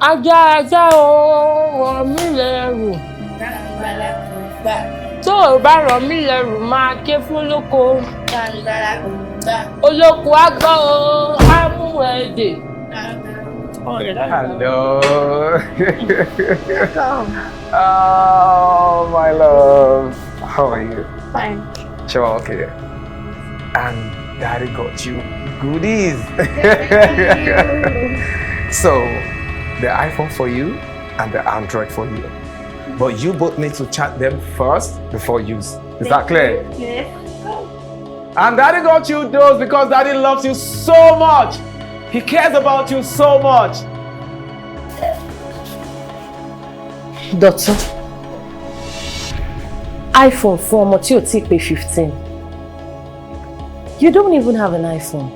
Ajá o, rọ̀ mí lẹ́rù. Tó o bá rọ̀ mí lẹ́rù máa ké fún lóko. Olóko á gbọ́ o, á mú ẹ̀dẹ̀. Hello. Oh, my love. How are you? Fine. Sure, okay. And Daddy got you goodies. So, the iPhone for you and the Android for you. But you both need to chat them first before use. Is that clear? Yes. And Daddy got you those because Daddy loves you so much. He cares about you so much. Dọ̀tun, iPhone fún ọmọ tí ò tí pé 15. You don't even have an iPhone.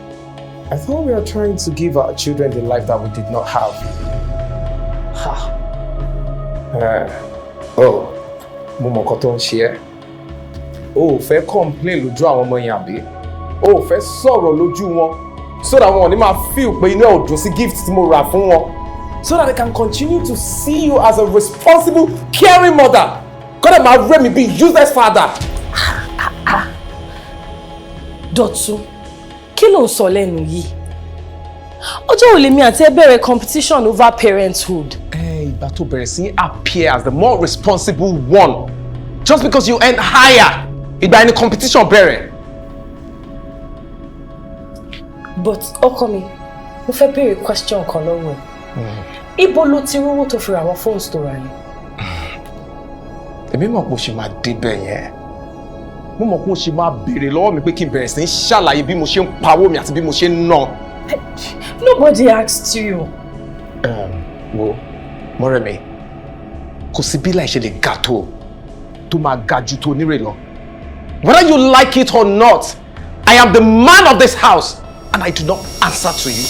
I thought we were trying to give our children the life that we did not have. Oh, mo mọ nǹkan tó ń ṣe ẹ́. O ò fẹ́ complain lójú àwọn ọmọ yẹn àbí? O ò fẹ́ sọ̀rọ̀ lójú wọn so that wọn ò ní máa feel pé inú ẹ̀ ò dùn sí gift tí mo rà fún wọn. So that they can continue to see you as a responsible, caring mother. Kọ́dà máa rẹ́ mi bí useless father. Dọ̀tun, kí ló ń sọ lẹ́nu yìí? Ọjọ́ wo lèmi àti ẹ bẹ̀rẹ̀ competition over parenthood? Ìgbà tó bẹ̀rẹ̀ sí appear as the more responsible one. Just because you earn higher. Ìgbà ẹni competition bẹ̀rẹ̀. But ọkọ mi, mo fẹ́ béèrè question kan lọ́wọ́ ẹ̀. Ibo ló ti rówó tó fi ra àwọn phones tó ra yẹn? Èmi mọ̀ pé o ṣe máa débẹ̀ yẹn. Mo mọ̀ pé o ṣe máa béèrè lọ́wọ́ mi pé kí n bẹ̀rẹ̀ sí ní ṣàlàyé bí mo ṣe ń pawó mi àti bí mo ṣe ń ná. Nobody asked you. Wo, Omoremi, kò sí bí láì ṣe lè ga tó máa ga jù tó nírè lọ. Whether you like it or not, I am the man of this house and I do not answer to you.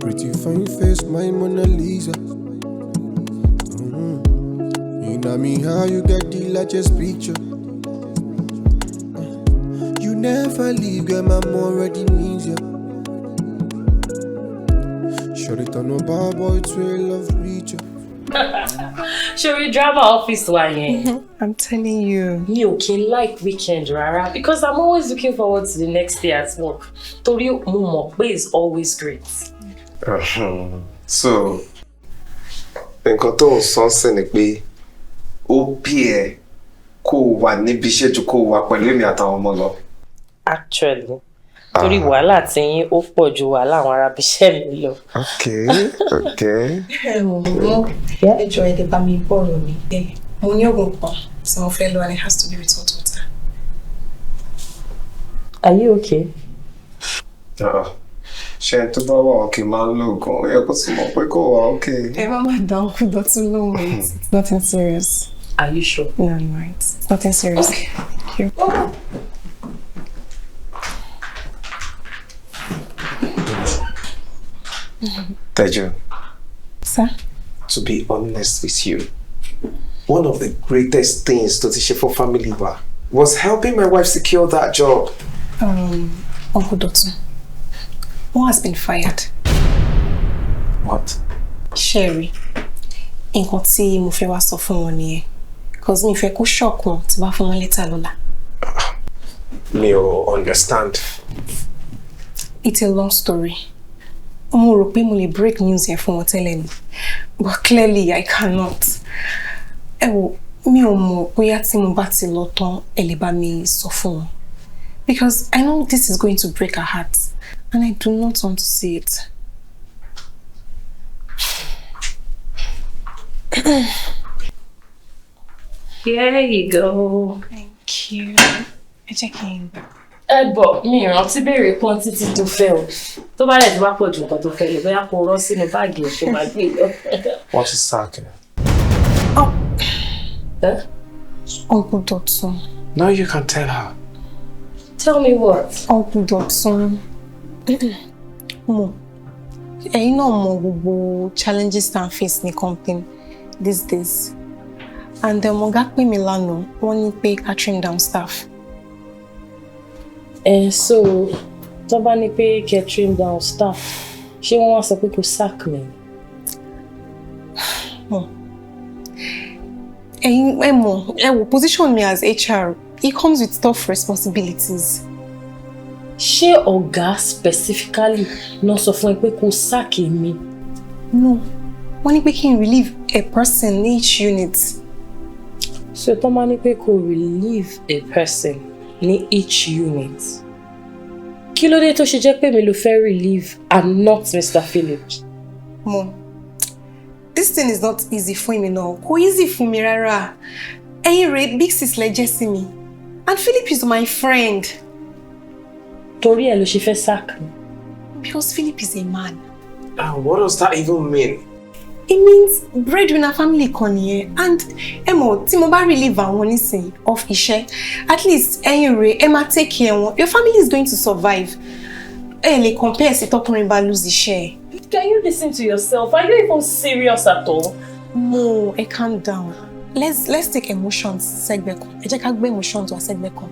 Pretty fine face, my Mona Lisa. You know me how you get the largest picture. You never leave, girl, my mom already means ya. Shut it on a bad boy to a love preacher. Should we drama office wa yẹn? I'm telling you. Mi ò kí n like weekend rárá because I'm always looking forward to the next day at work. Torí mo mọ̀ pé is always great. So, nǹkan tó ń sọ sí ni pé ó bí ẹ kó wà níbi iṣẹ́ ju kó wà pẹ̀lú èmi àtàwọn ọmọ lọ. Actually, torí wàhálà tí yín ó pọ̀ ju wàhálà àwọn arábíṣẹ́ mi lọ. Okay. Ẹjọ́ ẹ̀dẹ̀ bá mi bọ̀rọ̀ mi. Mo ní oògùn kan tí mo fẹ́ lò and it has to be with hot water. Are you okay? Ṣé tó bá wà òkè máa ń lo oògùn ó yẹ kó sì mọ̀ pé kó wà òkè. Ẹ má má dáhùn kú Dọ̀tun lóhùn. It's nothing serious. Are you sure? No, you're right. It's nothing serious. Okay. Thank you. Dayo, Sir? to be honest with you, one of the greatest things to teach for family was helping my wife secure that job. Uncle Dọ̀tun, one has been fired. What? Sherry, nǹkan tí mo fẹ́ wá sọ fún wọn nìyẹn. Because mi fẹ́ kó shock wọn tí bá fún wọn later lọ́la. Me understand. It's a long story. Mo rò pé mo lè break news yẹn fún wọn tẹ́lẹ̀ ni. But clearly I cannot. Ẹ wò, mi ò mọ̀ bóyá tí mo bá ti lọ tán ẹ lè bá mi sọ fún wọn. Because I know this is going to break her heart and I do not want to see it. Here you go. Thank you. Ẹ jẹ́ kí n gbà. Bọ̀ mi ìrántí béèrè quantity tó fẹ́ o. Tó bá lè ti wá pọ̀ ju nǹkan tó fẹ́ lè bóyá kó rọ́ sínú báàgì ẹ̀ tó máa gbé lọ. What's the sack? Oh. Huh? Uncle Dọ̀tun. Now you can tell her. Tell me what? Uncle Dodson. Mo. You know more gbogbo challenges that face the company these days. And the Mogakpe Milano wọ́n ní pé ká trim down staff. So, tó bá ní pé kẹ́ trim down staff, ṣé wọ́n wá sọ pé kó sack me? Position me as HR, it comes with tough responsibilities. Ṣé ọ̀gá specifically náà sọ fún ẹ pé kó sack mi? No, wọ́n ní pé kí n relieve a person in each unit. So tó máa ní pé kó relieve a person ní each unit. Kí ló dé tó ṣe jẹ́ pé mi ló fẹ́ relieve and not Mr. Philip? Mom, this thing is not easy for me now. Kò easy for me rárá. Ẹ̀yin rẹ̀ big sis lẹ jẹ́ sí mi. And Philip is my friend. Torí ẹ̀ ló ṣe fẹ́ sack mi. Because Philip is a man. What does that even mean? It means breadwinner family kan nìyẹn. And tí mo bá relieve àwọn nísìn of iṣẹ́, at least ẹ̀yin rẹ̀ ẹ máa take care wọn. Your family is going to survive. Ẹ lè compare sí tọkùnrin bá lose iṣẹ́. Can you listen to yourself? Are you even serious at all? No, calm down. Let's take emotions sẹ́gbẹ̀ kan. Ẹ jẹ́ ká gbé emotions wá sẹ́gbẹ̀ kan.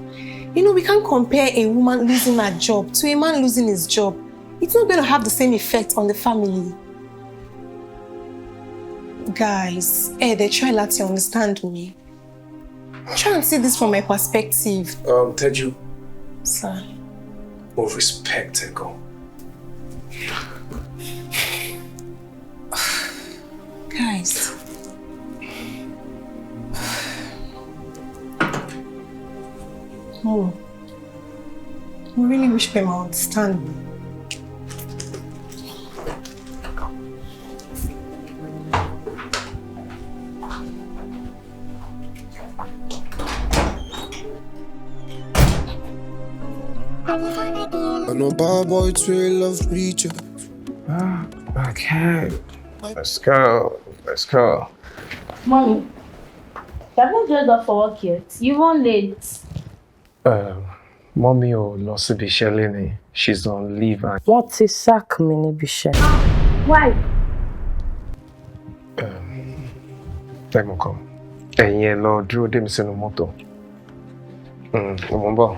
You know, we can't compare a woman losing her job to a man losing his job. It's not going to have the same effect on the family. Guys, they try to understand me. Try and see this from my perspective. Teju. Sir. More respect, Ego. Guys. Oh. I really wish them would understand me. I know bad boy trail love preacher. Okay. Let's go. Let's go. Mommy, you haven't dressed up for work yet. You weren't late. Mommy ò lọ síbi iṣẹ́ lénìí. She's on leave. Wọ́n ti sack mi níbi iṣẹ́. Why? Tẹ́mu kan. Ẹ̀yin ẹ lọ dúró dè mí sínú mọ́tò. Mo ń bọ̀.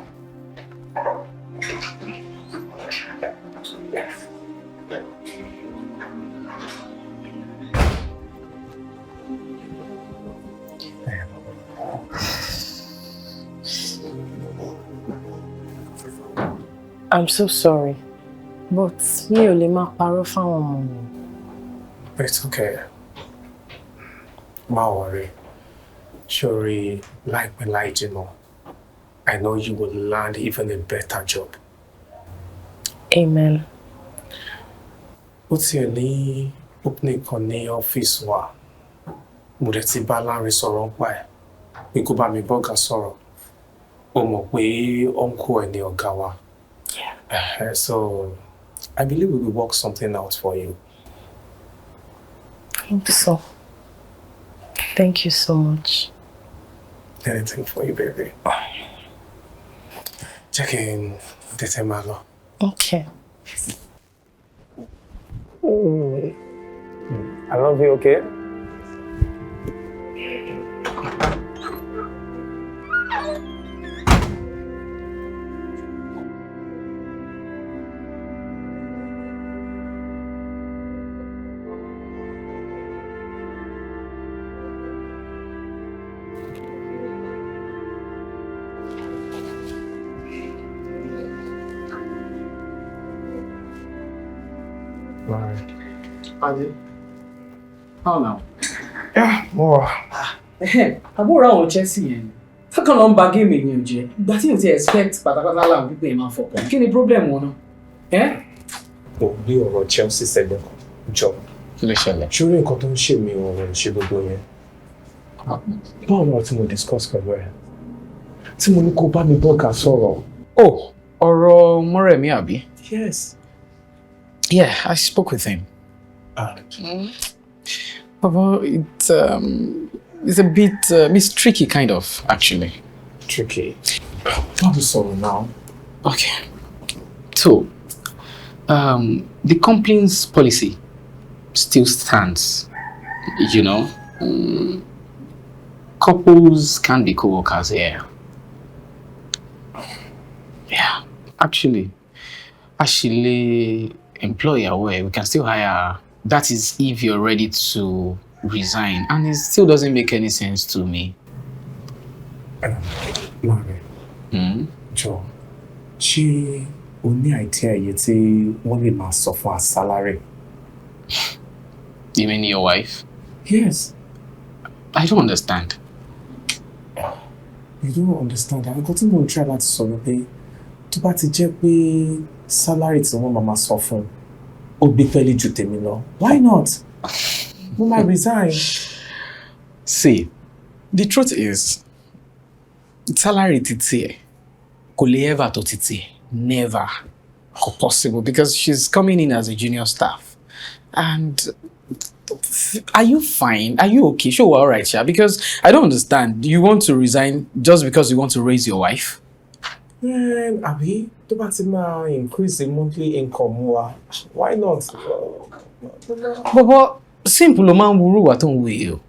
I'm so sorry, but mi ò lè máa parọ́ fáwọn ọmọ mi. It's okay. Má worry. Surely, láìpẹ́ láì jìnnà, I know you will land even a better job. Amen. Ó tiẹ̀ ní opening kan ní ọ́fíìsì wa. Mo dẹ̀ ti bá Láńre sọ̀rọ̀ nípa ẹ̀. Pé kó bá mi bọ́gà sọ̀rọ̀. Ó mọ̀ pé uncle ẹ̀ ni ọ̀gá wa. So, I believe we will work something out for you. I hope so. Thank you so much. Anything for you, baby. Check in the temalo. Okay. I love you, okay? How now? Yeah, more. Àbúrò àwọn Chelsea yẹn. Fẹ́kàn lọ ń ba géèmù èèyàn jẹ́. Ìgbà tí o ti expect pátápátá láwọn pípé ẹ̀ máa fọkàn. Kí ni problem wọn náà? Mo gbé ọ̀rọ̀ Chelsea sẹ́gbẹ̀ kan. Jọ. Kí ló ṣẹlẹ̀? Ṣorí nǹkan tó ń ṣe mí ọ̀rọ̀ ṣe gbogbo yẹn. Báwo ni tí mo discuss pẹ̀lú ẹ̀? Tí mo ní kó bá mi bọ́ọ̀gà sọ̀rọ̀. Oh, ọ̀rọ̀ Omoremi àbí? Yes. Yeah, I spoke with him. Baba, it's a bit it's tricky kind of, actually. Tricky. Báwo sọ̀rọ̀ now? Okay. So, the company's policy still stands. You know, couples can be co-workers here. Yeah, actually, employer where we can still hire her. That is if you're ready to resign, and it still doesn't make any sense to me. Larry, Joe, she only idea yet wọ́n lè máa sọ fún salary. You mean your wife? Yes. I don't understand. You don't understand. I've got to try láti sọ̀rọ̀ pé tó bá ti jẹ́ pé salary tí wọ́n máa sọ fún ó gbé pẹ́lí ju tèmi lọ. Why not? We might resign. See, the truth is, salary titi kò lè ever tó titi. Never possible, because she's coming in as a junior staff. And are you fine? Are you okay? Sure, we're all right, Sha. Because I don't understand. You want to resign just because you want to raise your wife? Abi, tó bá ti máa increase the monthly income wa, why not? But simple ló máa ń wúrú wà tó ń wé o.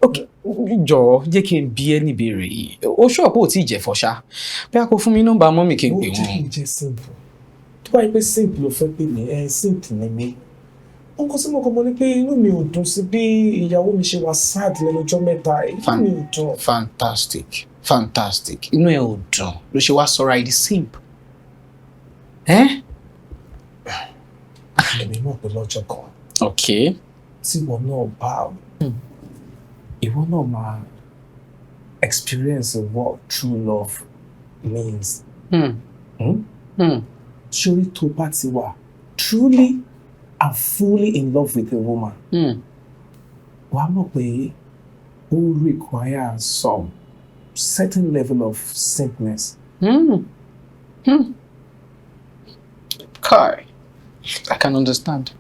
Okay, jọ̀ọ́ jẹ́ kí n bi ẹ́ níbèrè yìí. O sure pé o ti jẹ fọ́ṣá. Bí a kò fún mi nọ́mbà mọ́mì kí n pè wọ́n. Ó jẹ́ simple. Tó bá yẹ pé simple ló fẹ́ pè mí, simple ni mí. Nǹkan tí mo kọ́ mọ̀ ni pé inú mi ò dùn sí bí ìyàwó mi ṣe wà sad lẹ́nu ọjọ́ mẹ́ta. Inú mi ò dùn. Fantastic. Inú ẹ ò dùn ló ṣe wá sọra ìdí simp. Èmi mọ̀ pé lọ́jọ́ kan. Okay. Tí ìwọ náà bá ìwọ náà máa experience what true love means. Ṣorí tó bá ti wà truly and fully in love with a woman. Wàá mọ̀ pé ó require some certain level of simpness. Kai, I can understand.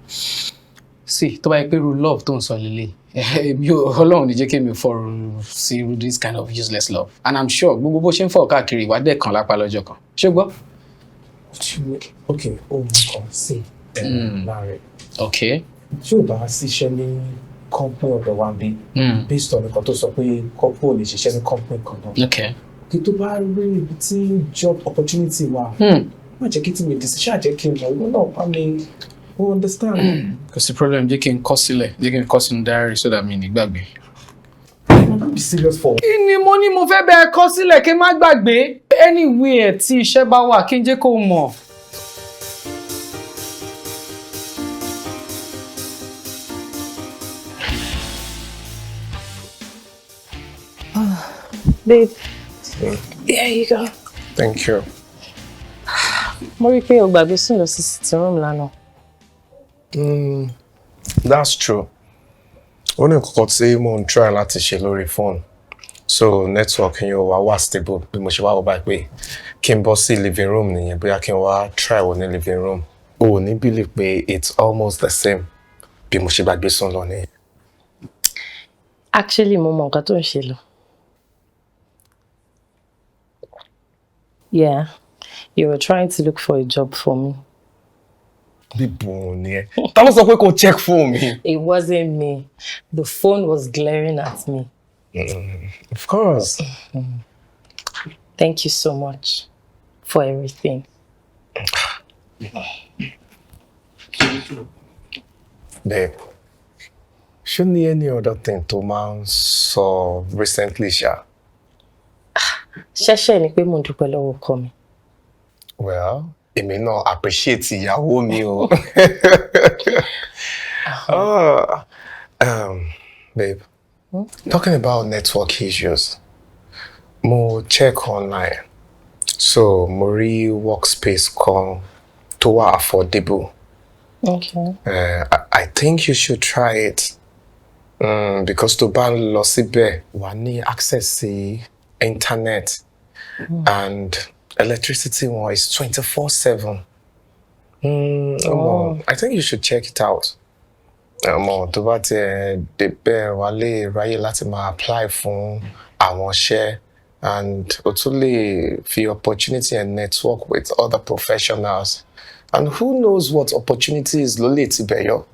See, tó bá yẹ pé ru love tó ń sọ lélẹ̀. Ọlọ́run ní jẹ́ kí mi fall sí this kind of useless love. And I'm sure gbogbo bó ṣe ń fọ̀ káàkiri ìwà dẹ̀ kan lápá lọ́jọ́ kan. Ṣé gbọ́? Okay, kan sí láàrin. Okay. Ṣé ò bá ṣiṣẹ́ ní company ọ̀dọ̀ wa bí? Based on nǹkan tó sọ pé couple ò lè ṣiṣẹ́ ní company kan náà. Okay. Kí tó bá rí ibi tí job opportunity wà, má jẹ́ kí tí mi decision jẹ́ kí n mọ̀ ìwọ náà bá mi understand. Kò sí problem, jẹ́ kí n kọ sílẹ̀, jẹ́ kí n kọ sínú diary so that mi ní gbàgbé. Be serious for. Kí ni mo ní mo fẹ́ bẹ́ẹ̀ kọ sílẹ̀ kí n má gbàgbé? Anywhere tí iṣẹ́ bá wà kí n jẹ́ kó mọ̀. Babe, there you go. Thank you. Mo rí pé o gbàgbé sùn lọ sí sitting room lánàá. That's true. Ó ní nǹkan tí mo ń try láti ṣe lórí phone. So network yẹn wà stable bí mo ṣe wá wò báyìí pé kí n bọ́ sí living room nìyẹn bóyá kí n wá try wò ní living room. O ò ní believe pé it's almost the same bí mo ṣe gbàgbé sùn lọ nìyẹn. Actually, mo mọ nǹkan tó ń ṣe lọ. Yeah, you were trying to look for a job for me. Bíbo ni ẹ. Ta ló sọ pé kó check phone mi? It wasn't me. The phone was glaring at me. Of course. Thank you so much for everything. Babe, ṣé ní any other thing tó máa ń sọ recently ṣá? Ṣẹ́ṣẹ́ ni pé mo dúpẹ́ lọ́wọ́ ọkọ mi. Well, èmi náà appreciate ìyàwó mi o. Babe, talking about network issues, mo check online. So, mo rí workspace kan tó wà affordable. Okay. I think you should try it. Because tó bá ń lọ síbẹ̀, wà ní access sí internet and electricity one is 24/7. I think you should check it out. Tó bá ti débẹ̀ wà lè ráyè láti máa apply fún àwọn iṣẹ́ and o tún lè fi opportunity and network with other professionals. And who knows what opportunities ló lè ti bẹ̀ yọ.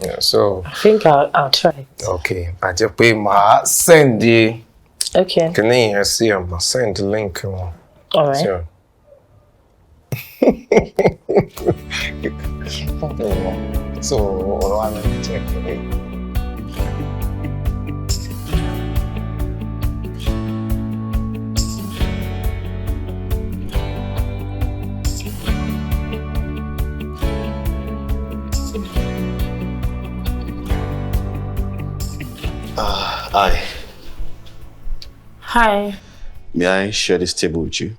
Yeah, so I think I'll try it. okay, I just pay my send the Okay. can you see I'm send the link. All right. So I want to check it. Hi. Hi. May I share this table with you?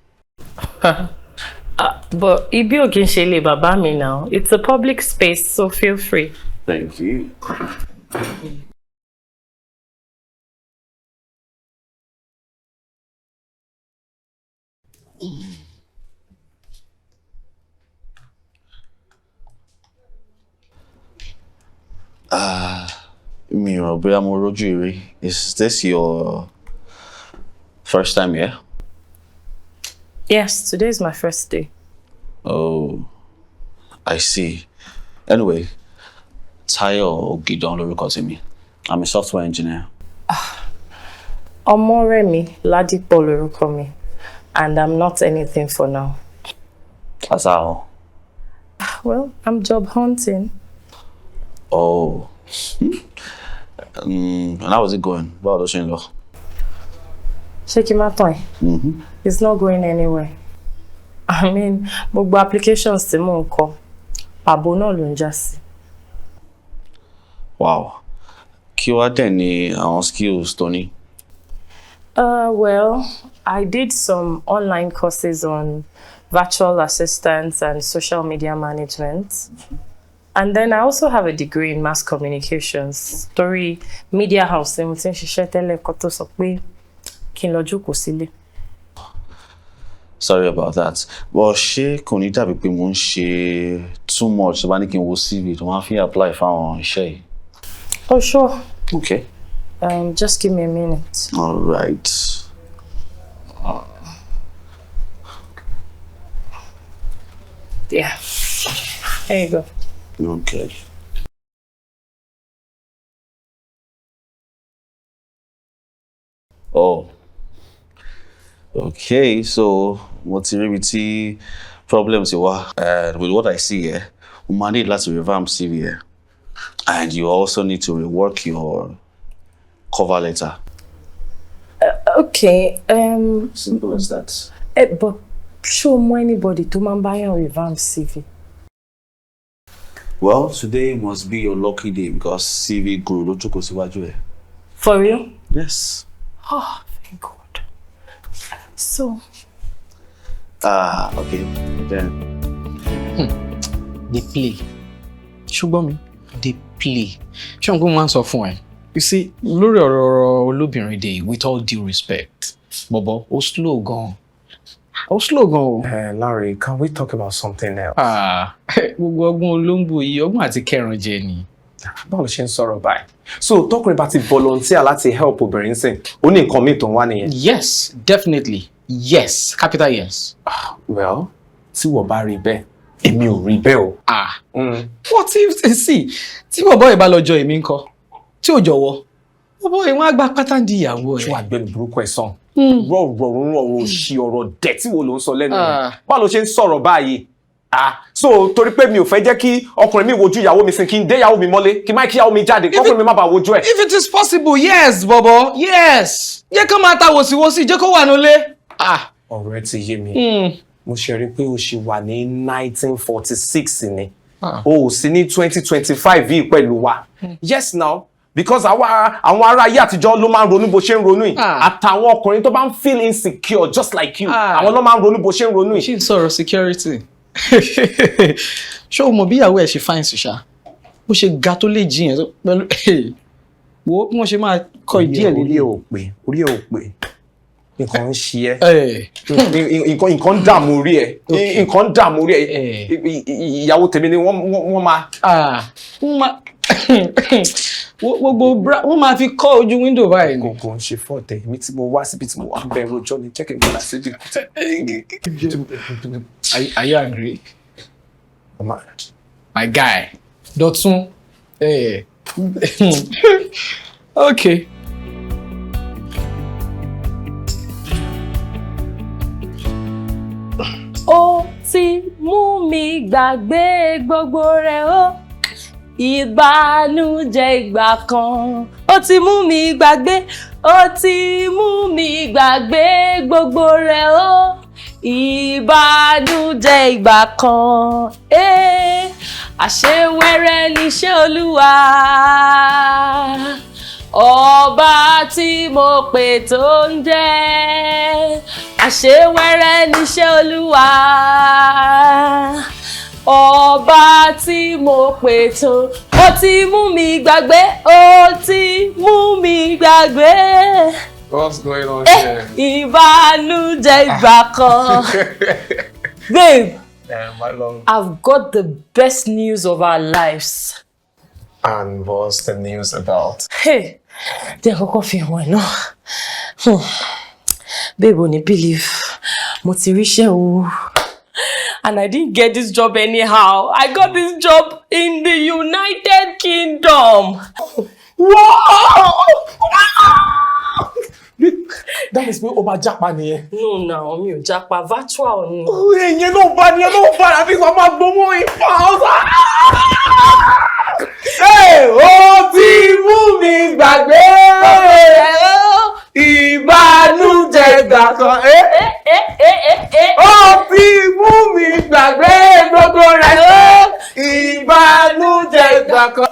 But ibi ò kí n ṣe ilé bàbá mi now. It's a public space, so feel free. Thank you. Mi ò bóyá mo rójú rí. Is this your first time here? Yes, today is my first day. Oh, I see. Anyway, Dayo Ogidon lorúkọ tèmi. I'm a software engineer. Omoremi Ladipo lorúkọ mi, and I'm not anything for now. That's how. Well, I'm job hunting. Oh. And how is it going? Báwo ló ṣe ń lọ? Ṣé kí n má tàn ẹ́? It's not going anywhere. I mean, gbogbo applications tí mò ń kọ, pàbó náà ló ń já sí. Wow. Kí wá dẹ̀ ni àwọn skills tó ní? Well, I did some online courses on virtual assistants and social media management. And then I also have a degree in mass communications. Torí media house ni mo ti ń ṣiṣẹ́ tẹ́lẹ̀ kó tó sọ pé kí n lọ jókòó sílé. Sorry about that. But ṣé kò ní dàbí pé mo ń ṣe too much tó bá ní kí n wo CV tó máa fi apply fáwọn iṣẹ́ yìí? Oh, sure. Okay. Just give me a minute. All right. Yeah. There you go. Okay. Oh. Okay, so what's the problems you are? With what I see here, we might need lots of revamp CV here. And you also need to rework your cover letter. Okay. Simple as that. But show me anybody to man buy a revamp CV. Well, today must be your lucky day because CV guru ló jókòó síwájú ẹ. For real? Yes. Oh, thank God. So. Okay. Then. They play. Ṣùgbọ́n mi, they play. Ṣé ọ̀gbọ́n máa ń sọ fún ẹ? You see, lórí ọ̀rọ̀ olóbìnrin dé, with all due respect, Bobo, ó slow gan. Ó slow gan. Larry, can we talk about something else? Gbogbo ọgbọ́n olóńgbò yìí, ọgbọ́n àti kẹran jẹ ni. Báwo ló ṣe ń sọ̀rọ̀ báyìí? So, tọkùnrin bá ti volunteer láti help obìnrin sìn, ó ní nǹkan míì tó ń wá nìyẹn. Yes, definitely. Yes, capital yes. Well, tí wọ́n bá rí bẹ́ẹ̀, èmi ò rí bẹ́ẹ̀ o. What if, see, tí bọ̀bọ́ ìbá lọ́jọ́ èmi ńkọ́, tí ò jọ̀wọ́, bọ̀bọ́ ìwọ̀n àgbà pátá di ìyàwó ẹ̀. Ṣé wàá gbẹ́nu burúkú ẹ̀ sàn? Rọ̀rọ̀ òṣì ọ̀rọ̀ dẹ̀tí wo ló ń sọ lẹ́nu rẹ̀? Báwo ló ṣe ń sọ̀rọ̀ báyìí? So torí pé mi ò fẹ́ jẹ́ kí ọkùnrin mi wojú ìyàwó mi sin kí n dé ìyàwó mi mọ́lé kí má kí ìyàwó mi jáde kọ́kùnrin mi má bàa wojú ẹ̀. If it is possible, yes, Bobo, yes. Jẹ́ kó máa ta wòsíwòsí, jẹ́ kó wà nílé. Ọ̀rọ̀ ẹ ti yé mi. Mo ṣe rí pé o ṣì wà ní 1946 ni. O ò sí ní 2025 yìí pẹ̀lú wa. Yes now, because àwọn ará ayé àtijọ́ ló máa ń ronú bó ṣe ń ronú yìí. Àtàwọn ọkùnrin tó bá ń feel insecure just like you. Àwọn ló máa ń ronú bó ṣe ń ronú yìí. Ṣé ń sọ̀rọ̀ security? Ṣé o mọ̀ bí ìyàwó ẹ̀ ṣe fine sí ṣá? Bó ṣe ga tó lè jiyàn pẹ̀lú wo bí wọ́n ṣe máa kọ ìdí ẹ̀ lélẹ̀. Orí ẹ̀ ò pé. Nǹkan ń ṣe ẹ́. Nǹkan ń dààmú orí ẹ̀. Nǹkan ń dààmú orí ẹ̀. Ìyàwó tèmi ni wọ́n máa. Wọ́n máa fi kọ́ ojú window báyìí ni. Kò ń ṣe fọ́ọ̀tẹ̀ mi tí mo wá síbi tí mo wá bẹ̀rù ọjọ́ ni jẹ́ kí n gbọ́dọ̀ síbi. Are you angry? Mama. My guy. Dotun. Hey. Okay. Ó ti mú mi gbàgbé gbogbo rẹ̀ ó. Ìbànújẹ́ ìgbà kan. Ó ti mú mi gbàgbé. Ó ti mú mi gbàgbé gbogbo rẹ̀ ó. Ìbànújẹ́ ìgbà kan. Àṣewẹ́rẹ́ níṣẹ́ Olúwa. Ọba tí mo pè tó ń jẹ́. Àṣewẹ́rẹ́ níṣẹ́ Olúwa. Ọba tí mo pè tó. Ó ti mú mi gbàgbé. Ó ti mú mi gbàgbé. What's going on here? Ìbànújẹ́ ìgbà kan. Babe, My love. I've got the best news of our lives. And what's the news about? Hey, jẹ́ kọ́kọ́ fi hàn ẹ́ náà. Babe, ò ní believe. Mo ti ríṣẹ́ o. And I didn't get this job anyhow. I got this job in the United Kingdom. Wow! That is me over Japan here. No, mi ò japa virtual ni. Ìyẹn ló bá àbí wọ́n máa gbowó ìfà. Ó ti mú mi gbàgbé. Ìbànújẹ́ ìgbà kan. Ó ti mú mi gbàgbé gbogbo rẹ̀. Ìbànújẹ́ ìgbà kan.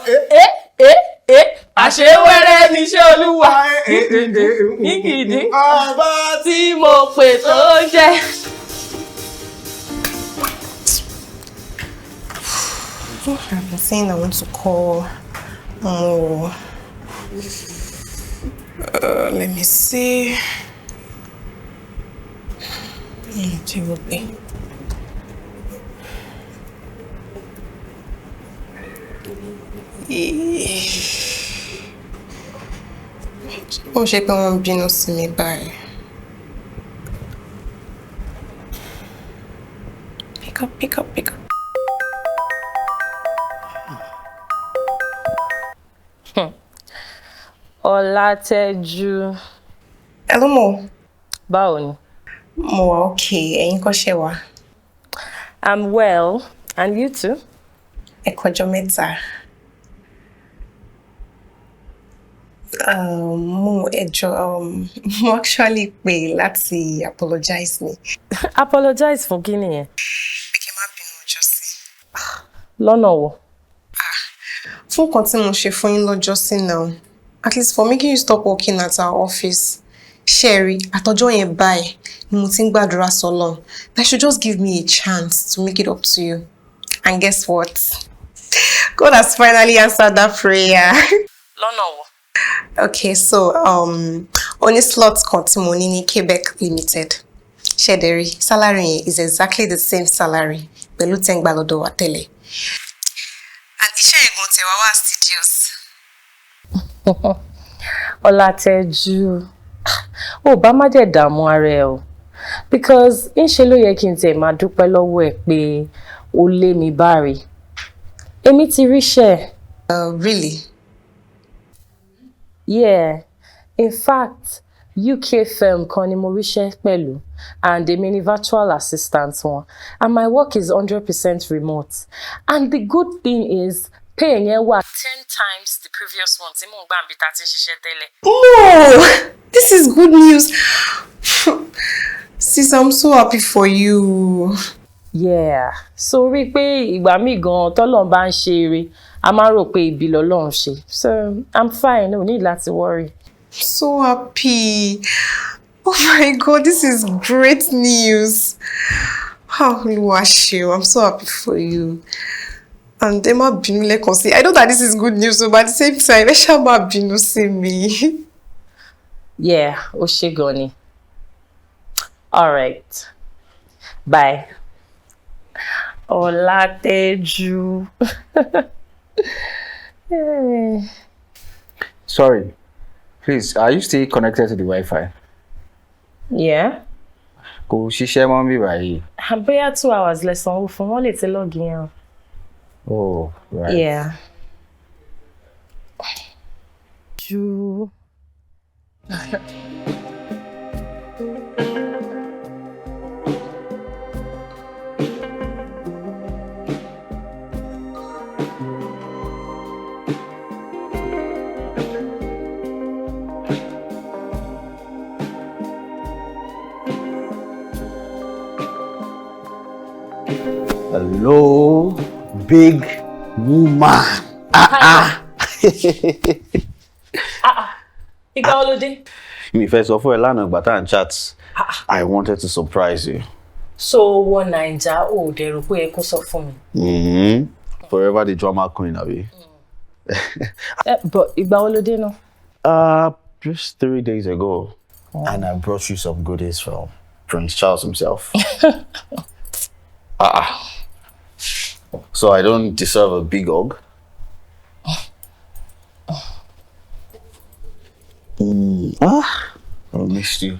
Àṣewẹ́rẹ́ níṣẹ́ Olúwa. Gidi. Ọba Tí mo pè tó jẹ́. I've been saying I want to call more. Let me see. Ó ṣe pé wọ́n bínú sí mi báyìí. Pick up. Ọlátẹ́jú. Hello, Mo. Báwo ni? Mo wà okay. Ẹ̀yin kọ́ ṣe wà? I'm well. And you too? Ẹ kọjọ́ mẹ́ta. Mo mo actually pè láti apologize ni. Apologize fún kí nìyẹn? Pé kí n má bínú ọjọ́ sí. Lọ́nà wo? Fún nǹkan tí mo ṣe fún yín lọ́jọ́ sí now. At least for making you stop working at our office. Sherry, àtọjọ́ yẹn báyìí ni mo ti ń gbàdúrà sọ́lọ́run. That should just give me a chance to make it up to you. And guess what? God has finally answered that prayer. Lọ́nà wo? Okay, so only slot kan tí mo ní ní Quebec Limited. Ṣẹ̀dẹ̀rí, salary yẹn is exactly the same salary pẹ̀lú tẹ́ ń gbà lọ́dọ̀ wa tẹ́lẹ̀. And iṣẹ́ ìgbọ̀n tẹ̀ wá wá studios. Ọlátẹ́jú. Ó bá má jẹ́ dààmú ara ẹ o. Because ńṣe ló yẹ kí n tẹ̀ máa dúpẹ́ lọ́wọ́ ẹ pé ó lé mi báre. Èmi ti ríṣẹ́. Really? Yeah. In fact, UK firm kan ni mo ríṣẹ́ pẹ̀lú and èmi ni virtual assistant wọn. And my work is 100% remote. And the good thing is pay yẹn wà 10 times the previous one tí mò ń gbà níbi tá ti ń ṣiṣẹ́ tẹ́lẹ̀. Oh, this is good news. Sis, I'm so happy for you. Yeah. So rí pé ìgbà míì gan tọ́lọ́run bá ń ṣe eré, a máa rò pé ibi lọ́lọ́run ṣe. So I'm fine, no need láti worry. So happy. Oh my God, this is great news. Olúwa ṣeun, I'm so happy for you. And ẹ má bínú lẹ́ẹ̀kan sí. I know that this is good news, but at the same time, ẹ ṣá má bínú sí mi. Yeah, ó ṣé gan ni. All right. Bye. Ọlátẹ́jú. Hey. Sorry. Please, are you still connected to the Wi-Fi? Yeah. Kò ṣiṣẹ́ mọ́ bí báyìí. Bóyá 2 hours lẹ sanwó fún wọn lè ti log in. Oh, right. Yeah. You. Hello, big woman. Ìgbà wo ló dé? Me first of all, lánàá ìgbà tá à ń chat. I wanted to surprise you. So one Naija ò dẹ̀rù pé ẹ kó sọ fún mi. Forever the drama queen, abi. But ìgbà wo ló dé náà? Just 3 days ago. And I brought you some goodies from Prince Charles himself. So I don't deserve a big hug. I missed you.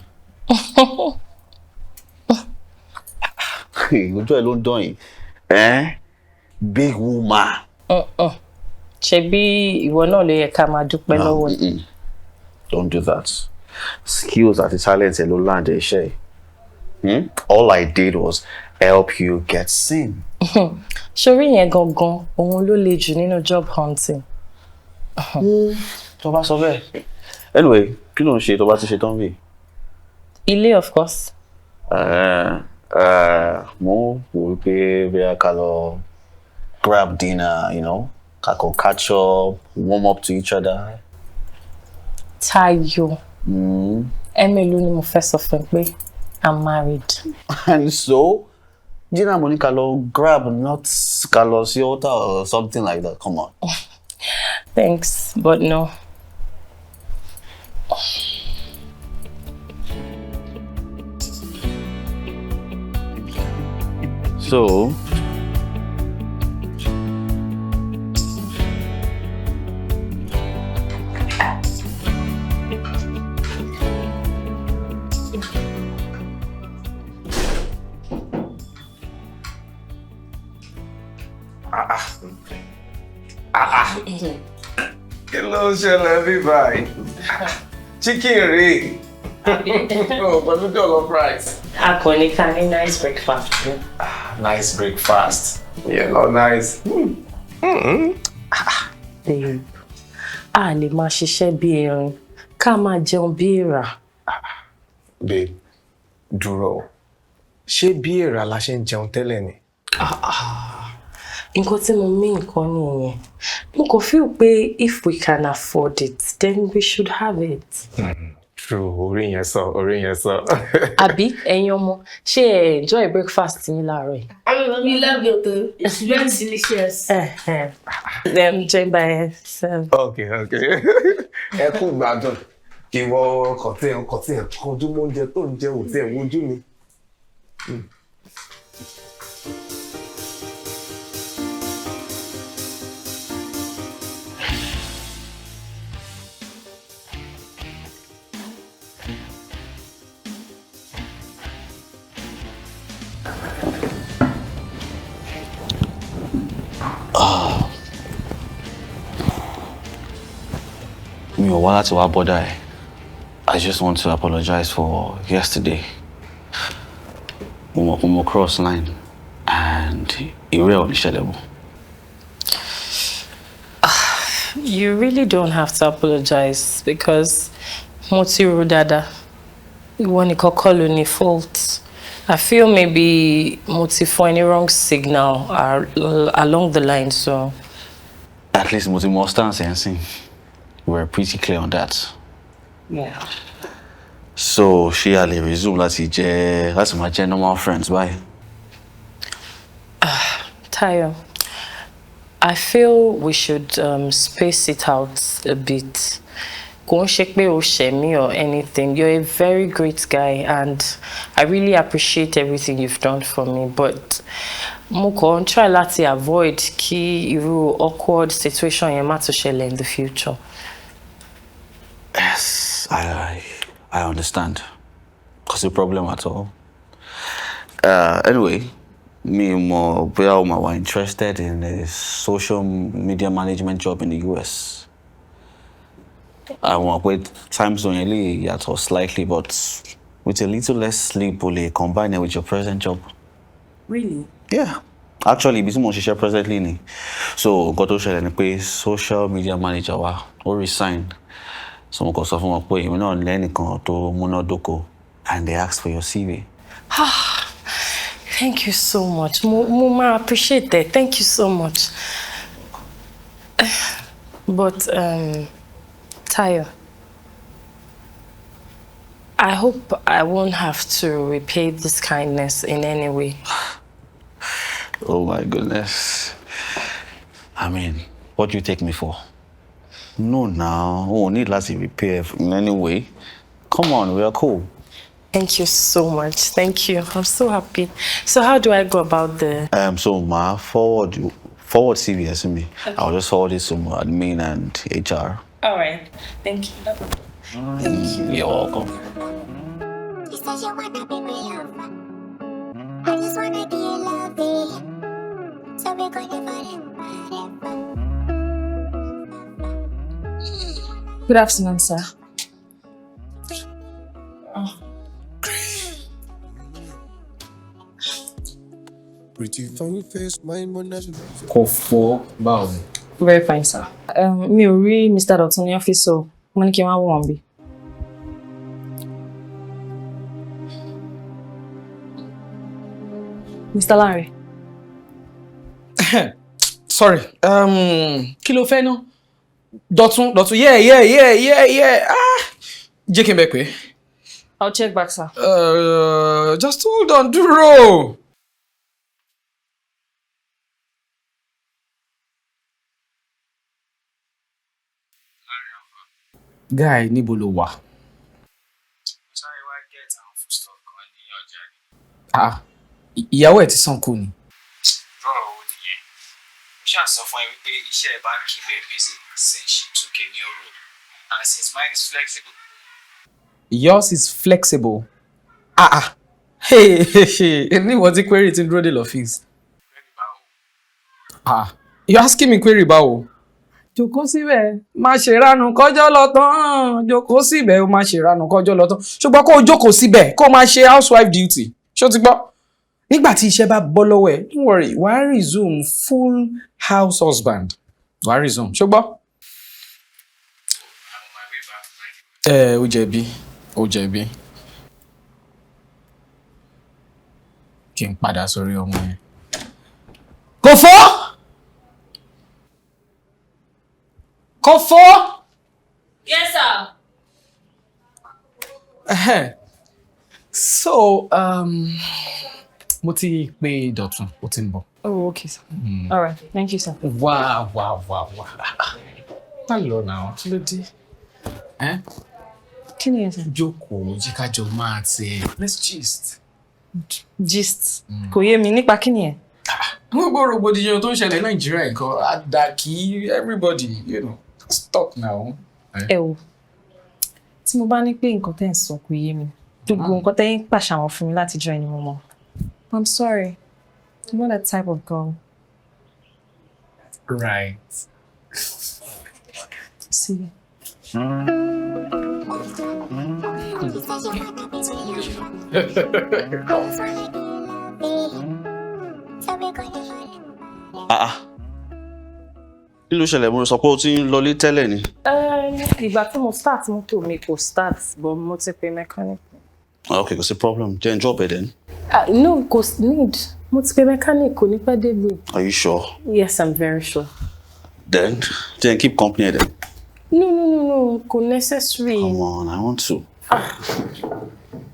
Ojú ẹ ló ń dán yìí. Big woman. Ṣebí ìwọ náà ló yẹ ká máa dúpẹ́ lọ́wọ́. Don't do that. Skills àti talent ẹ ló land iṣẹ́ yìí. All I did was help you get seen. Ṣorí yẹn gangan òun ló le jù nínú job hunting. Tó bá sọ bẹ́ẹ̀. Anyway, kí ló ń ṣe tó bá ti ṣe tán bí? Ilé, of course. Mo wò pé bí a ká lọ grab dinner, you know, ká kọ catch up, warm up to each other. Tayo. Mélòó ni mo fẹ́ sọ fún pé I'm married. And so, dinner mo ní ká lọ grab, not ká lọ sí altar or something like that. Come on. Thanks, but no. So, Kí ló ń ṣẹlẹ̀ bí báyìí? Chicken rèé. Pẹ̀lú jollof rice. Akọni ká ní nice breakfast. Nice breakfast. Yeah, no, nice. Babe, a lè máa ṣiṣẹ́ bí erin, ká máa jẹun bí èèrà. Babe, dúró. Ṣé bí èèrà la ṣe ń jẹun tẹ́lẹ̀ ni? Nǹkan tí mo mean nǹkan nìyẹn. Mo kàn feel pé if we can afford it, then we should have it. True, orí yẹn sọ, orí yẹn sọ. Àbí ẹ̀yin ọmọ, ṣé ẹ enjoy breakfast yín láàárọ̀ yìí? We love it though. It's very delicious. Join by yourself. Okay. Ẹ kú gbádùn. Ìwọ kọ̀tí ẹ̀ kọjú mọ́ oúnjẹ tó ń jẹ òtí ẹ̀ wojú mi. mi ò wá láti wá bọ́dà ẹ̀. I just want to apologize for yesterday. Mo cross line and ìwé ò ní ṣẹlẹ̀ mọ́. You really don't have to apologize because mo ti rò dáadáa. Ìwọ nìkan kọ́ ló ní fault. I feel maybe mo ti fún any wrong signal along the line, so. At least mo ti mọ stance ẹ̀ ń sìn. We're pretty clear on that. Yeah. So ṣé a lè resume láti máa jẹ́ normal friends báyìí? Tayo, I feel we should space it out a bit. Kò ń ṣe pé o ṣẹ̀ mí or anything. You're a very great guy and I really appreciate everything you've done for me, but mo kàn try láti avoid kí irú awkward situation yẹn má tún ṣẹlẹ̀ in the future. Yes, I understand. Cause no problem at all. Anyway, me more were interested in a social media management job in the US. I want to wait time zone yàtọ̀ slightly, but with a little less sleep, we'll combine it with your present job. Really? Yeah. Actually, bí tí mo ṣiṣẹ́ presently ni. So, nǹkan tó ṣẹlẹ̀ ni pé social media manager wa ó resign. So, mo kàn sọ fún wọn pé èmi náà lẹ́nìkan tó múnádóko, and they asked for your CV. Thank you so much. Mo appreciate that. Thank you so much. But Tayo, I hope I won't have to repay this kindness in any way. Oh my goodness. I mean, what do you take me for? No, now. Oh, need to repay in any way. Come on, we are cool. Thank you so much. Thank you. I'm so happy. So how do I go about the... So ma, forward CVS to me. Okay. I'll just forward it to admin and HR. All right. Thank you. Thank you. You're welcome. You said you wanna be my lover. I just wanna be your lovey. So we're gonna forever. Good afternoon, sir. Pretty fun face, my money. Kofo, báwo. Very fine, sir. Mi ò rí Mr. Dotun ní ọ́fíìsì, so mo ní kí n wá wò wọ́n bí. Mr. Lanre. Sorry. Kí ló fẹ́ ná? Dotun, yeah. Jẹ́ kí n bẹ̀ pé. I'll check back, sir. Just hold on, dúró. Guy, níbo ló wà? Sorry, why get àwọn foodstuff kan ní ọjà ni? Ìyàwó ẹ̀ ti sàn kú ni. Bọ́ọ̀ wo nìyẹn? Mo ṣáà sọ fún ẹ wípé iṣẹ́ ẹ̀ bá ń keep her busy since she took a new role and since mine is flexible. Yours is flexible. Hey. Ní ìwọ tí query ti ń dúró dé l'ọ́fíìsì. Query báwo? You asking me query báwo? Jókòó síbẹ̀, má ṣe ránu kọjọ́ lọ tán. Jókòó síbẹ̀, ó má ṣe ránu kọjọ́ lọ tán. Ṣùgbọ́n kó o jókòó síbẹ̀, kó o máa ṣe housewife duty. Ṣó ti gbọ́? Nígbà tí iṣẹ́ bá bọ́ lọ́wọ́ ẹ̀, don't worry, wàá resume full house husband. Wàá resume, ṣó gbọ́? Ó jẹ̀bi. Kí n padà sórí ọmọ yẹn. Kofo! Yes, sir. So, mo ti pe Dọ̀tun, ó ti ń bọ̀. Oh, okay, sir. All right. Thank you, sir. Wow. Má lọ náà, kí ló dé? Kí ni ẹ sir? Jókòó, jí ká jọ máa tiẹ̀. Let's gist. Gist. Kò yé mi nípa kí ni ẹ? Gbogbo rògbòdìyàn tó ń ṣẹlẹ̀ Nàìjíríà nǹkan àdàkí everybody, you know. Stop now. Ẹ wo, tí mo bá ní pé nǹkan tẹ́ ń sọ kò yé mi, gbogbo nǹkan tẹ́ ń pàṣàwọn fún mi láti join ni mo mọ̀. I'm sorry, I'm not that type of girl. Right. See. Kí ló ṣẹlẹ̀? Mo sọ pé o ti ń lọlé tẹ́lẹ̀ ni. Ìgbà tí mo start mọ́tò mi kò start, but mo ti pe mechanic. Okay, kò sí problem. Jẹ́ n drop ẹ̀ then. No, kò need. Mo ti pe mechanic, kò ní pẹ́ débi. Are you sure? Yes, I'm very sure. Then keep company then. No, kò necessary. Come on, I want to.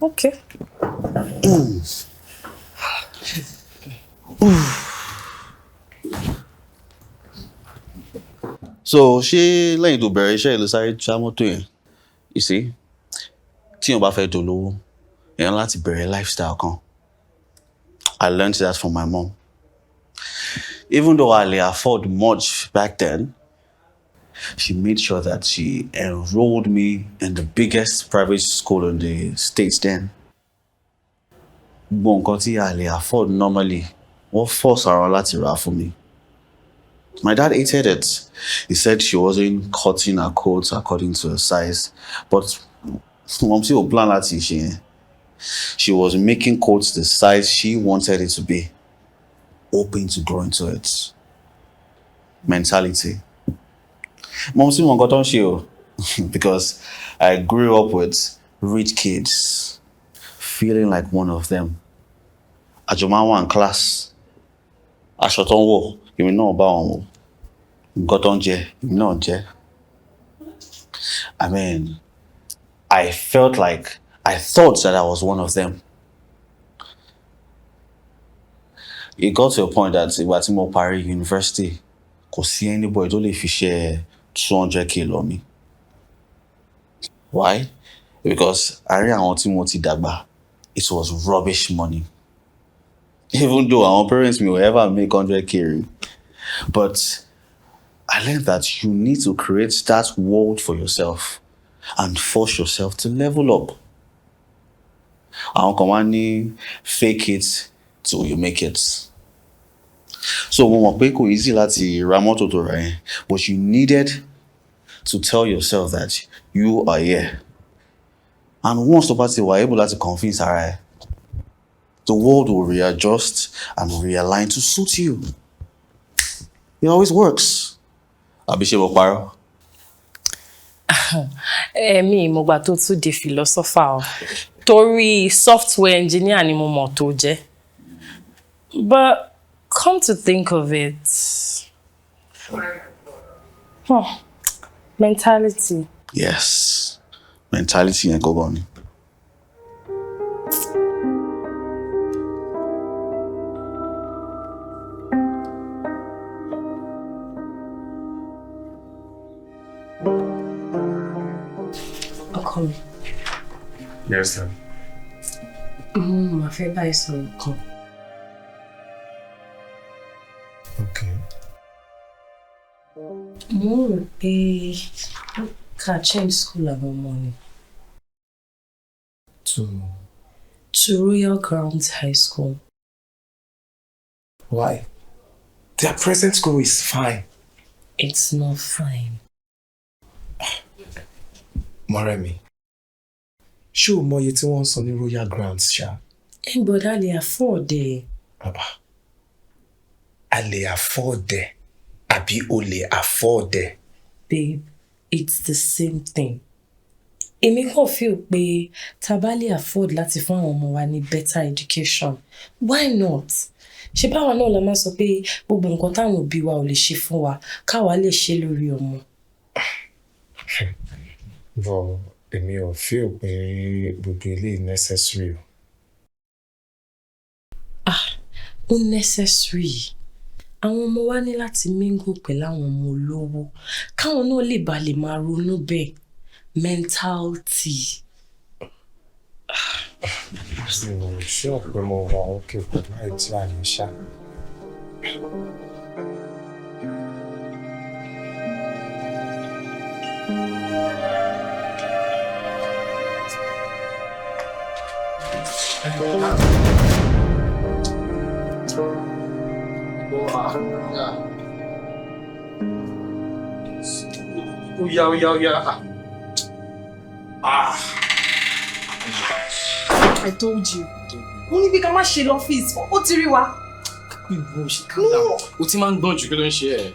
Okay. So, ṣé lẹ́yìn tó bẹ̀rẹ̀ iṣẹ́ ìlú sáré já mọ́tò yẹn? You see, tí èèyàn bá fẹ́ dolówó, èèyàn láti bẹ̀rẹ̀ lifestyle kan. I learned that from my mom. Even though I didn't afford much back then, she made sure that she enrolled me in the biggest private school in the States then. Nǹkan tí I lè afford normally, wọ́n force ara láti rà fún mi. My dad hated it. He said she wasn't cutting her coats according to her size. But Mom still plan láti ṣe yẹn. She was making coats the size she wanted it to be. Open to grow into it. Mentality. Mom still got on show because I grew up with rich kids, feeling like one of them. Ajomawa in class. Ashotonwo, you know about got on je, you know je. I mean, I thought that I was one of them. It got to a point that ìgbà tí mo parí university, kò sí anybody tó lè fi share 200k lọ mi. Why? Because àárín àwọn tí mo ti dàgbà, it was rubbish money. Even though our parents may ever make 100k. But I learned that you need to create that world for yourself and force yourself to level up. Àwọn kan wá ní fake it till you make it. So mo mọ̀ pé kò easy láti ra mọ́tò tó ra yẹn, but you needed to tell yourself that you are here. And once the party were able to convince her, the world will readjust and realign to suit you. It always works. Abishebo Paro. Mi mo gba tó tún di philosopher o. Torí software engineer ni mo mọ̀ tó jẹ́. But come to think of it, mentality. Yes, mentality and go on. Come. Yes, sir. My favorite is come. Okay. Mo rò pé ká change school àwọn ọmọ ni. To Royal Grounds High School. Why? Their present school is fine. It's not fine. Omoremi, ṣé o mọ iye tí wọ́n ń san ní Royal Grounds ṣá? But I lè afford it. A lè afford it. Àbí o lè afford it? Babe, it's the same thing. Èmi kàn feel pé tá bá lè afford láti fún àwọn ọmọ wa ní better education. Why not? Ṣé báwa náà la máa sọ pé gbogbo nǹkan táwọn òbí wa ò lè ṣe fún wa, káwa lè ṣe lórí ọmọ. But èmi ò feel pé gbogbo eléyìí necessary. Unnecessary. Àwọn ọmọ wa ní láti mingle pẹ̀lú àwọn ọmọ olówó. Káwọn náà lè bá lè máa ronú bẹ́ẹ̀. Mentality. Mo sure pé mo wà okay pẹ̀lú àìtí àyè ṣá. I told you. Mo ní pé ká má ṣe l'office. Ó ti rí wa. No. O ti máa ń gbọ́n jù kí ló ń ṣe ẹ́.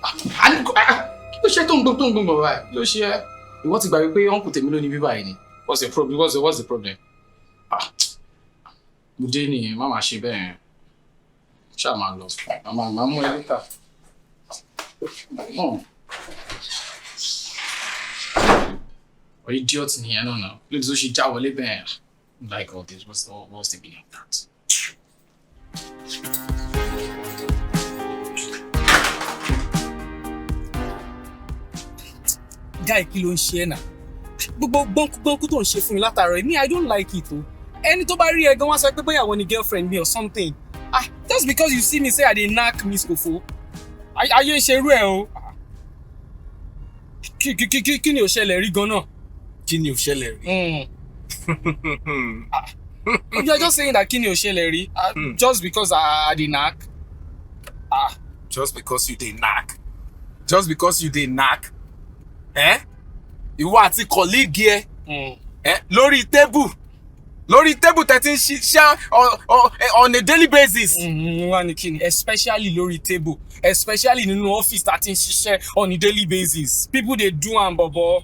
Kí ló ṣe tó ń gbọ́n báyìí? Kí ló ṣe ẹ́? Ìwọ ti gbà wípé uncle tèmi ló ní bíbá yìí ni. What's the problem? What's the problem? Mo dé nìyẹn, má máa ṣe bẹ́ẹ̀. Ṣáà máa lọ. Màá mú ẹ later. Or idiot nìyẹn náà. Lóòótọ́ ṣe já wọlé bẹ́ẹ̀. Like all this, what's the meaning of that? Guy, kí ló ń ṣe ẹ́ náà? Gbogbo gbọ́nkú tó ń ṣe fún mi látàárọ̀ me, I don't like it o. Ẹni tó bá rí ẹ gan wá sọ pé bóyá àwọn ni girlfriend mi or something. Just because you see me say I dey knack Miss Kofo. ayé ń ṣerú ẹ̀ o. Kí ni ò ṣẹlẹ̀ rí gan-an? Kí ni ò ṣẹlẹ̀ rí? You're just saying that kí ni ò ṣẹlẹ̀ rí just because I dey knack. Just because you dey knack. Just because you dey knack. Ìwọ àti colleague ẹ lórí table tẹ́tí ń ṣiṣẹ́ on a daily basis. Wá ní kí ni, especially lórí table, especially nínú office tá ti ń ṣiṣẹ́ on a daily basis. People dey do am bọ̀bọ̀.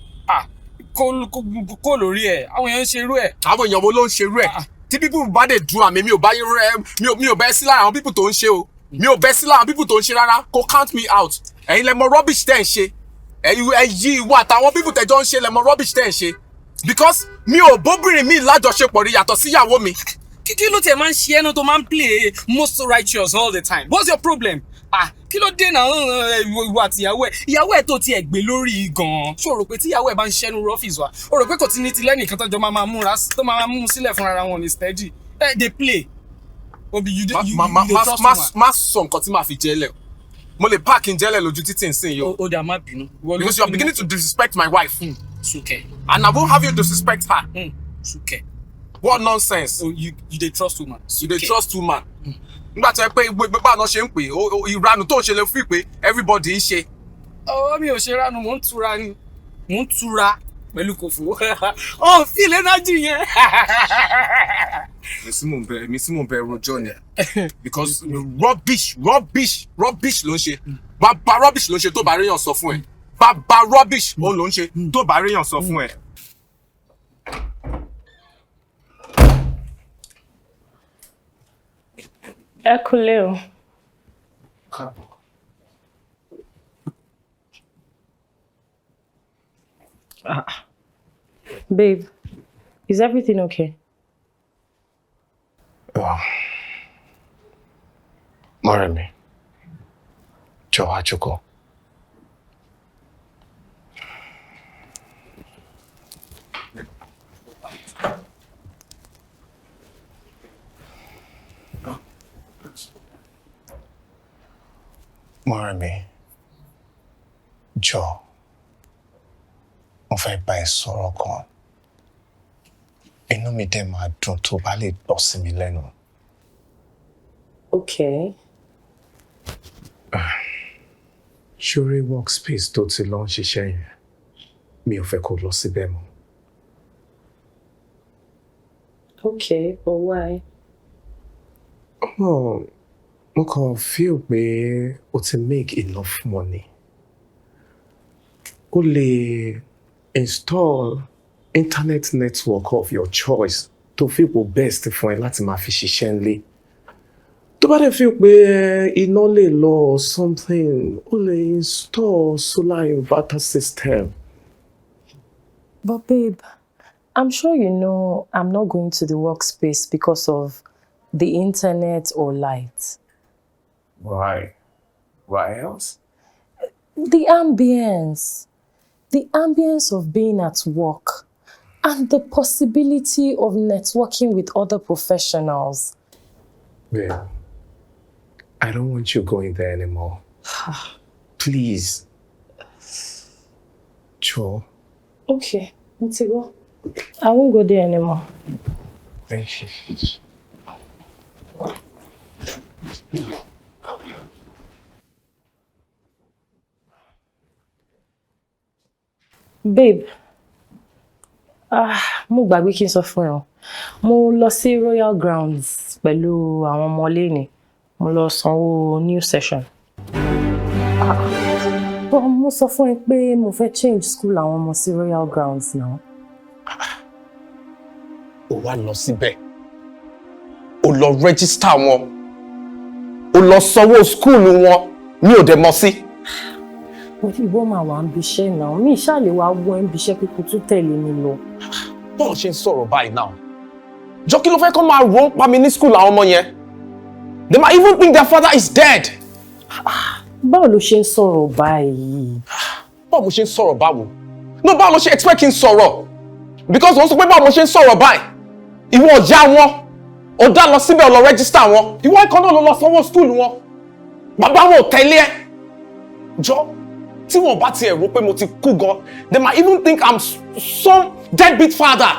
Kó lórí ẹ̀, àwọn èèyàn ń ṣerú ẹ̀. Àwọn èèyàn wo ló ń ṣerú ẹ̀? Tí people bá dé do am, mi ò bẹ́ sí lára àwọn people tó ń ṣe o. Mi ò bẹ́ sí lára àwọn people tó ń ṣe rárá. Kò count me out. Ẹ̀yin lẹ mọ rubbish tẹ́ ń ṣe. Ẹ̀yin ìwọ àtàwọn people tẹ́jọ́ ń ṣe lẹ mọ rubbish tẹ́ ń ṣe. Because mi ò bóbìnrin mi lájọṣepọ̀ rí yàtọ̀ síyàwó mi. Kí ló tẹ̀ máa ń ṣe ẹnu tó máa ń play most righteous all the time? What's your problem? Kí ló dé náà ìwọ àti ìyàwó ẹ̀ tó tiẹ̀ gbé lórí gan-an? Ṣé o rò pé tí ìyàwó ẹ̀ bá ń ṣẹ́nu rọ́fíìsì wa? O rò pé kò tí ní ti lẹ́nìkan tó jọ máa múra tó máa mú sílẹ̀ fún ara wọn ní steady? They play. Obi, you dey trust woman. Má sọ nǹkan tí màá fi jẹ́lẹ̀. Mo lè park in jẹ́lẹ̀ lójú títì ń sìn yìí. Ó dà má bínú. Because you are beginning to disrespect my wife. It's okay. And I won't have you disrespect her. It's okay. What nonsense? You dey trust woman. You dey trust woman. Nígbà tó yẹ pé gbogbo àná ṣe ń pè ìranù tó ń ṣe lè fi pé everybody ń ṣe. Mi ò ṣe ránu, mò ń tura pẹ̀lú kòfò. Feel energy yẹn. Mi sí mò ń bẹ rojọ́ ni. Because rubbish ló ń ṣe. Bàbá rubbish ló ń ṣe tó bá ríyàn sọ fún ẹ. Bàbá rubbish òun ló ń ṣe tó bá ríyàn sọ fún ẹ. Ẹ kúlé o. Babe, is everything okay? Omoremi, jọ̀ọ́ wá jókòó. Omoremi, jọ̀ọ́, mo fẹ́ bá ẹ sọ̀rọ̀ kan. Inú mi dẹ̀ máa dùn tó bá lè gbọ́ sí mi lẹ́nu. Okay. Ṣorí workspace tó ti lọ ń ṣiṣẹ́ yẹn, mi ò fẹ́ kó lọ síbẹ̀ mọ́. Okay, but why? Mo kàn feel pé o ti make enough money. O lè install internet network of your choice tó feel pé best fún ẹ láti máa fi ṣiṣẹ́ nílé. Tó bá dẹ̀ feel pé iná lè lọ or something, o lè install solar inverter system. But babe, I'm sure you know I'm not going to the workspace because of the internet or light. Why? Why else? The ambience. The ambience of being at work and the possibility of networking with other professionals. Yeah. I don't want you going there anymore. Please. Joe. Okay, let's go. I won't go there anymore. Thank you. Babe, mo gbàgbé kí n sọ fún ẹ. Mo lọ sí Royal Grounds pẹ̀lú àwọn ọmọ lẹ́ni. Mo lọ sanwó new session. But mo sọ fún ẹ pé mo fẹ́ change school àwọn ọmọ sí Royal Grounds now. O wá lọ síbẹ̀. O lọ register wọn. O lọ sanwó school wọn. Mi ò dẹ̀ mọ̀ sí. Ìwọ máa wà ń biṣẹ́ náà. Mi ṣáà lè wá wọ ń biṣẹ́ pé kò tún tẹ̀lé mi lọ. Bọ́ọ̀ ṣe ń sọ̀rọ̀ báyìí náà. Jọ kí ló fẹ́ kọ́ máa rò ó pa mi ní school àwọn ọmọ yẹn? They might even think their father is dead. Báwo ló ṣe ń sọ̀rọ̀ báyìí? Báwo mo ṣe ń sọ̀rọ̀ báwo? No, báwo ló ṣe expect kí n sọ̀rọ̀? Because wọ́n sọ pé báwo mo ṣe ń sọ̀rọ̀ báyìí? Ìwọ ọ̀já wọn, ọ̀dà lọ síbẹ̀ lọ register wọn. Ìwọ ẹ̀kọ́ náà ló lọ sanwó school wọn. Bàbá wọn ò tẹ̀lé ẹ. Jọ, tí wọ́n bá tiẹ̀ rò pé mo ti kú gan, they might even think I'm some deadbeat father.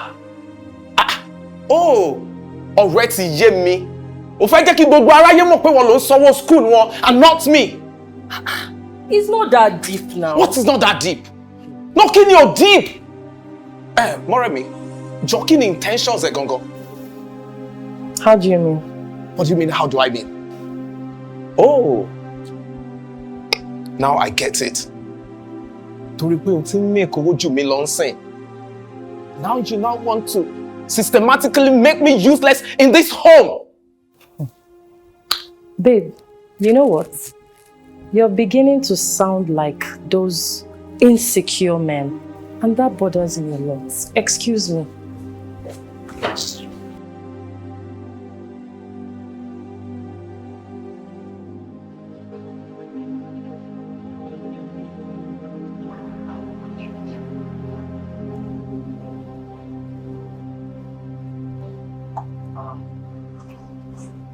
Oh, ọ̀rẹ́ ti yé mi. Ó fẹ́ jẹ́ kí gbogbo aráyé mọ̀ pé wọ́n ló ń sanwó school wọn and not me. It's not that deep now. What is not that deep? No, kí ni ò deep? Omoremi, jọ kí ni intentions ẹ gangan? How do you mean? What do you mean, how do I mean? Oh, now I get it. Torí pé o ti ń make owó jù mí lọ ń sìn. Now you now want to systematically make me useless in this home. Babe, you know what? You're beginning to sound like those insecure men. And that bothers me a lot. Excuse me.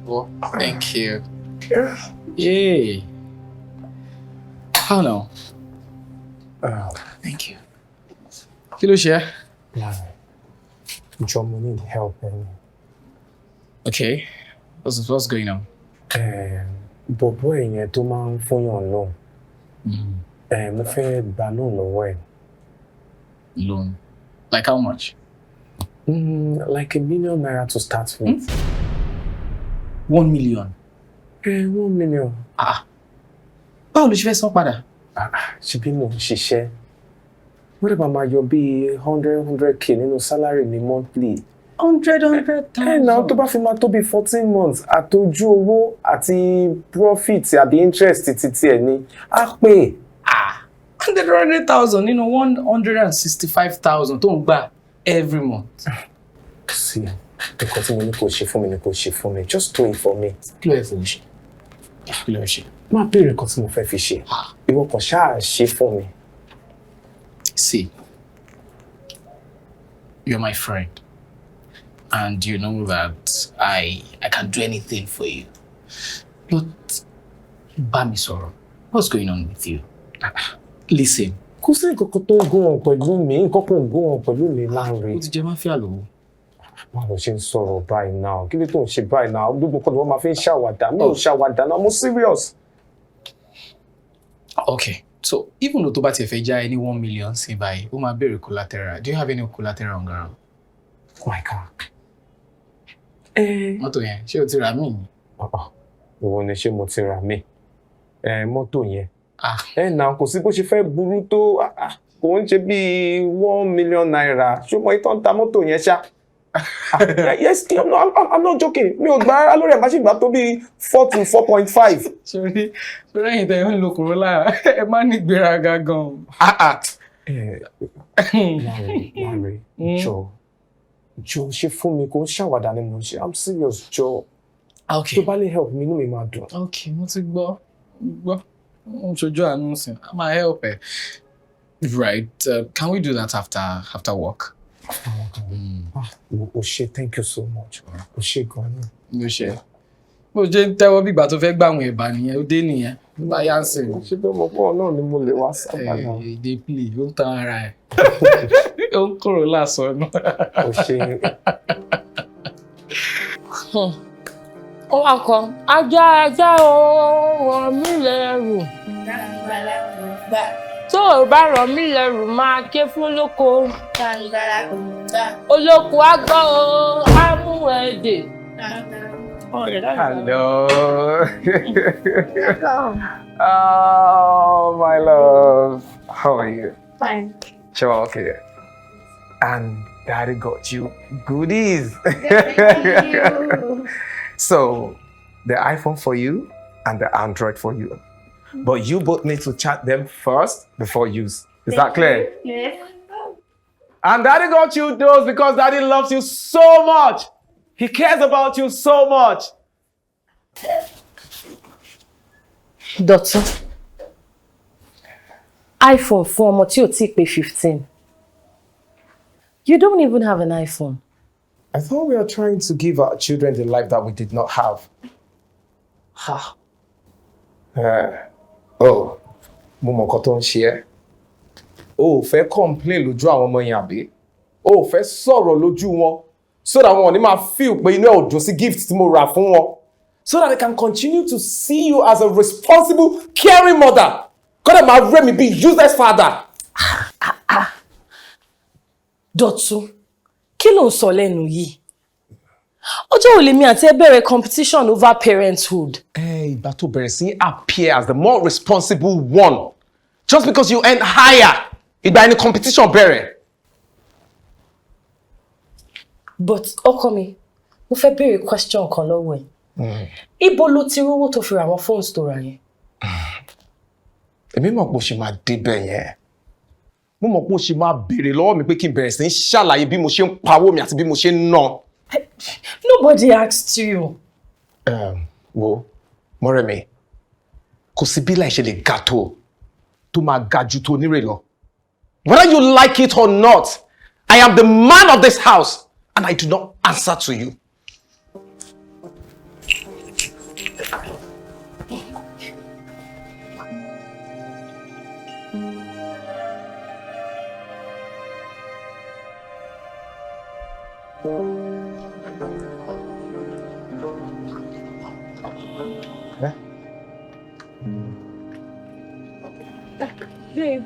Well, thank you. Yay. How now? Thank you. Kí ló ṣe? Jọ, mo need help. Okay. What's going on? Bọ̀bọ́ ẹ̀yẹn tó máa ń fúnyàn loan. Mo fẹ́ gba loan lọ́wọ́ ẹ̀. Loan? Like how much? Like ₦1 million to start with. 1 million? 1 million. Báwo ló ṣe fẹ́ san padà? Ṣebí mo ń ṣiṣẹ́. What about máa yọ bí 100k nínú salary mi monthly? 100,000? Now tó bá fi máa tó bí 14 months, àtọ́jú owó àti profit àbí interest títí ẹ̀ ni, á pè. 100,000 nínú 165,000 tó ń gbà every month. See, nǹkan tí mo ní kó ṣe fún mi ni kó ṣe fún mi. Just do it for me. Kí ló yẹ fún mi ṣe? Kí ló yẹ ṣe? Má béèrè nǹkan tí mo fẹ́ fi ṣe. Ìwọ kàn ṣáà ṣe fún mi. See, you're my friend, and you know that I can do anything for you. But, Bamisoro, what's going on with you? Listen. Kò sí nǹkan tó ń go on pẹ̀lú mi, nǹkan kan ń go on pẹ̀lú mi Lanre. Ó ti jẹ máfíà lówó. Báwo ṣe ń sọ̀rọ̀ báyìí náà? Kí ló tó ń ṣe báyìí náà? Gbogbo kan ni wọ́n máa fi ń ṣàwàdà. Mi ò ṣàwàdà náà, mo serious. Okay, so even though tó bá ti fẹ́ já any 1 million sí báyìí, ó máa béèrè collateral. Do you have any collateral on ground? Oh my God. Mọ́tò yẹn, ṣé o ti rà mí? Ìwọ ni ṣé mo ti rà mí? Mọ́tò yẹn. Náà kò sí bó ṣe fẹ́ burú tó, kò ń ṣe bí 1 million naira. Ṣùgbọ́n ìtàn ta mọ́tò yẹn ṣá. Yes, no, I'm not joking. Mi ò gbà rárá lórí ẹ̀ máa ṣì gbà tó bí 4 to 4.5. Ṣorí ẹ̀yin tẹ̀ ń lo Corolla, ẹ má ní ìgbéraga gan. Lanre, Jọ ṣe fún mi kò ń ṣàwàdà ni mo ń ṣe. I'm serious, Jọ. Okay. Tó bá lè help mi inú mi máa dùn. Okay, mo ti gbọ́. Mo ṣojú àánú sí. I might help ẹ. Right. Can we do that after work? Oṣé, thank you so much. Oṣé gan-an. Oṣé. Bó jẹ́ ń tẹ́wọ́ bí ìgbà tó fẹ́ gbà àwọn ẹ̀bà nìyẹn, ó dé nìyẹn. Bá yá ń sìn. Ṣé bẹ́ẹ̀ mọ̀ pọ̀ náà ni mo lè wá sábà náà? Èdè pìlì, ó ń tan ara ẹ̀. Ó ń kúrò lásán náà. Oṣé. Ó wá kan, ajá o, rọ̀ mí lẹ́rù. Tó o bá rọ̀ mí lẹ́rù máa ké fún olóko. Olóko á gbọ́ o, á mú ẹ̀dẹ̀. Hello. Oh, my love. How are you? Fine. Sure, okay. And Daddy got you goodies. So, the iPhone for you and the Android for you. But you both need to chat them first before use. Is that clear? Yes. And Daddy got you those because Daddy loves you so much. He cares about you so much. Dọ̀tun, iPhone fún ọmọ tí ò tí pé 15. You don't even have an iPhone. I thought we were trying to give our children the life that we did not have. Oh, mo mọ nǹkan tó ń ṣe ẹ́. O ò fẹ́ complain lójú àwọn ọmọ yẹn àbí? O ò fẹ́ sọ̀rọ̀ lójú wọn so that wọn ò ní máa feel pé inú ẹ̀ ò dùn sí gift tí mo rà fún wọn. So that they can continue to see you as a responsible, caring mother. Kọ́dà máa rẹ́ mi bí useless father. Dọ̀tun, kí ló ń sọ lẹ́nu yìí? Ọjọ́ wo lèmi àti ẹ bẹ̀rẹ̀ competition over parenthood? Ìgbà tó bẹ̀rẹ̀ sí appear as the more responsible one. Just because you earn higher. Ìgbà ẹni competition bẹ̀rẹ̀. But ọkọ mi, mo fẹ́ béèrè question kan lọ́wọ́ ẹ̀. Ibo ló ti rówó tó fi ra àwọn phones tó ra yẹn? Èmi mọ̀ pé ó ṣe máa débẹ̀ yẹn. Mo mọ̀ pé ó ṣe máa béèrè lọ́wọ́ mi pé kí n bẹ̀rẹ̀ sí ń ṣàlàyé bí mo ṣe ń pawó mi àti bí mo ṣe ń ná. Nobody asked you. Wo, Omoremi, kò sí bí láì ṣe lè ga tó máa ga ju tó nírè lọ. Whether you like it or not, I am the man of this house and I do not answer to you. Babe,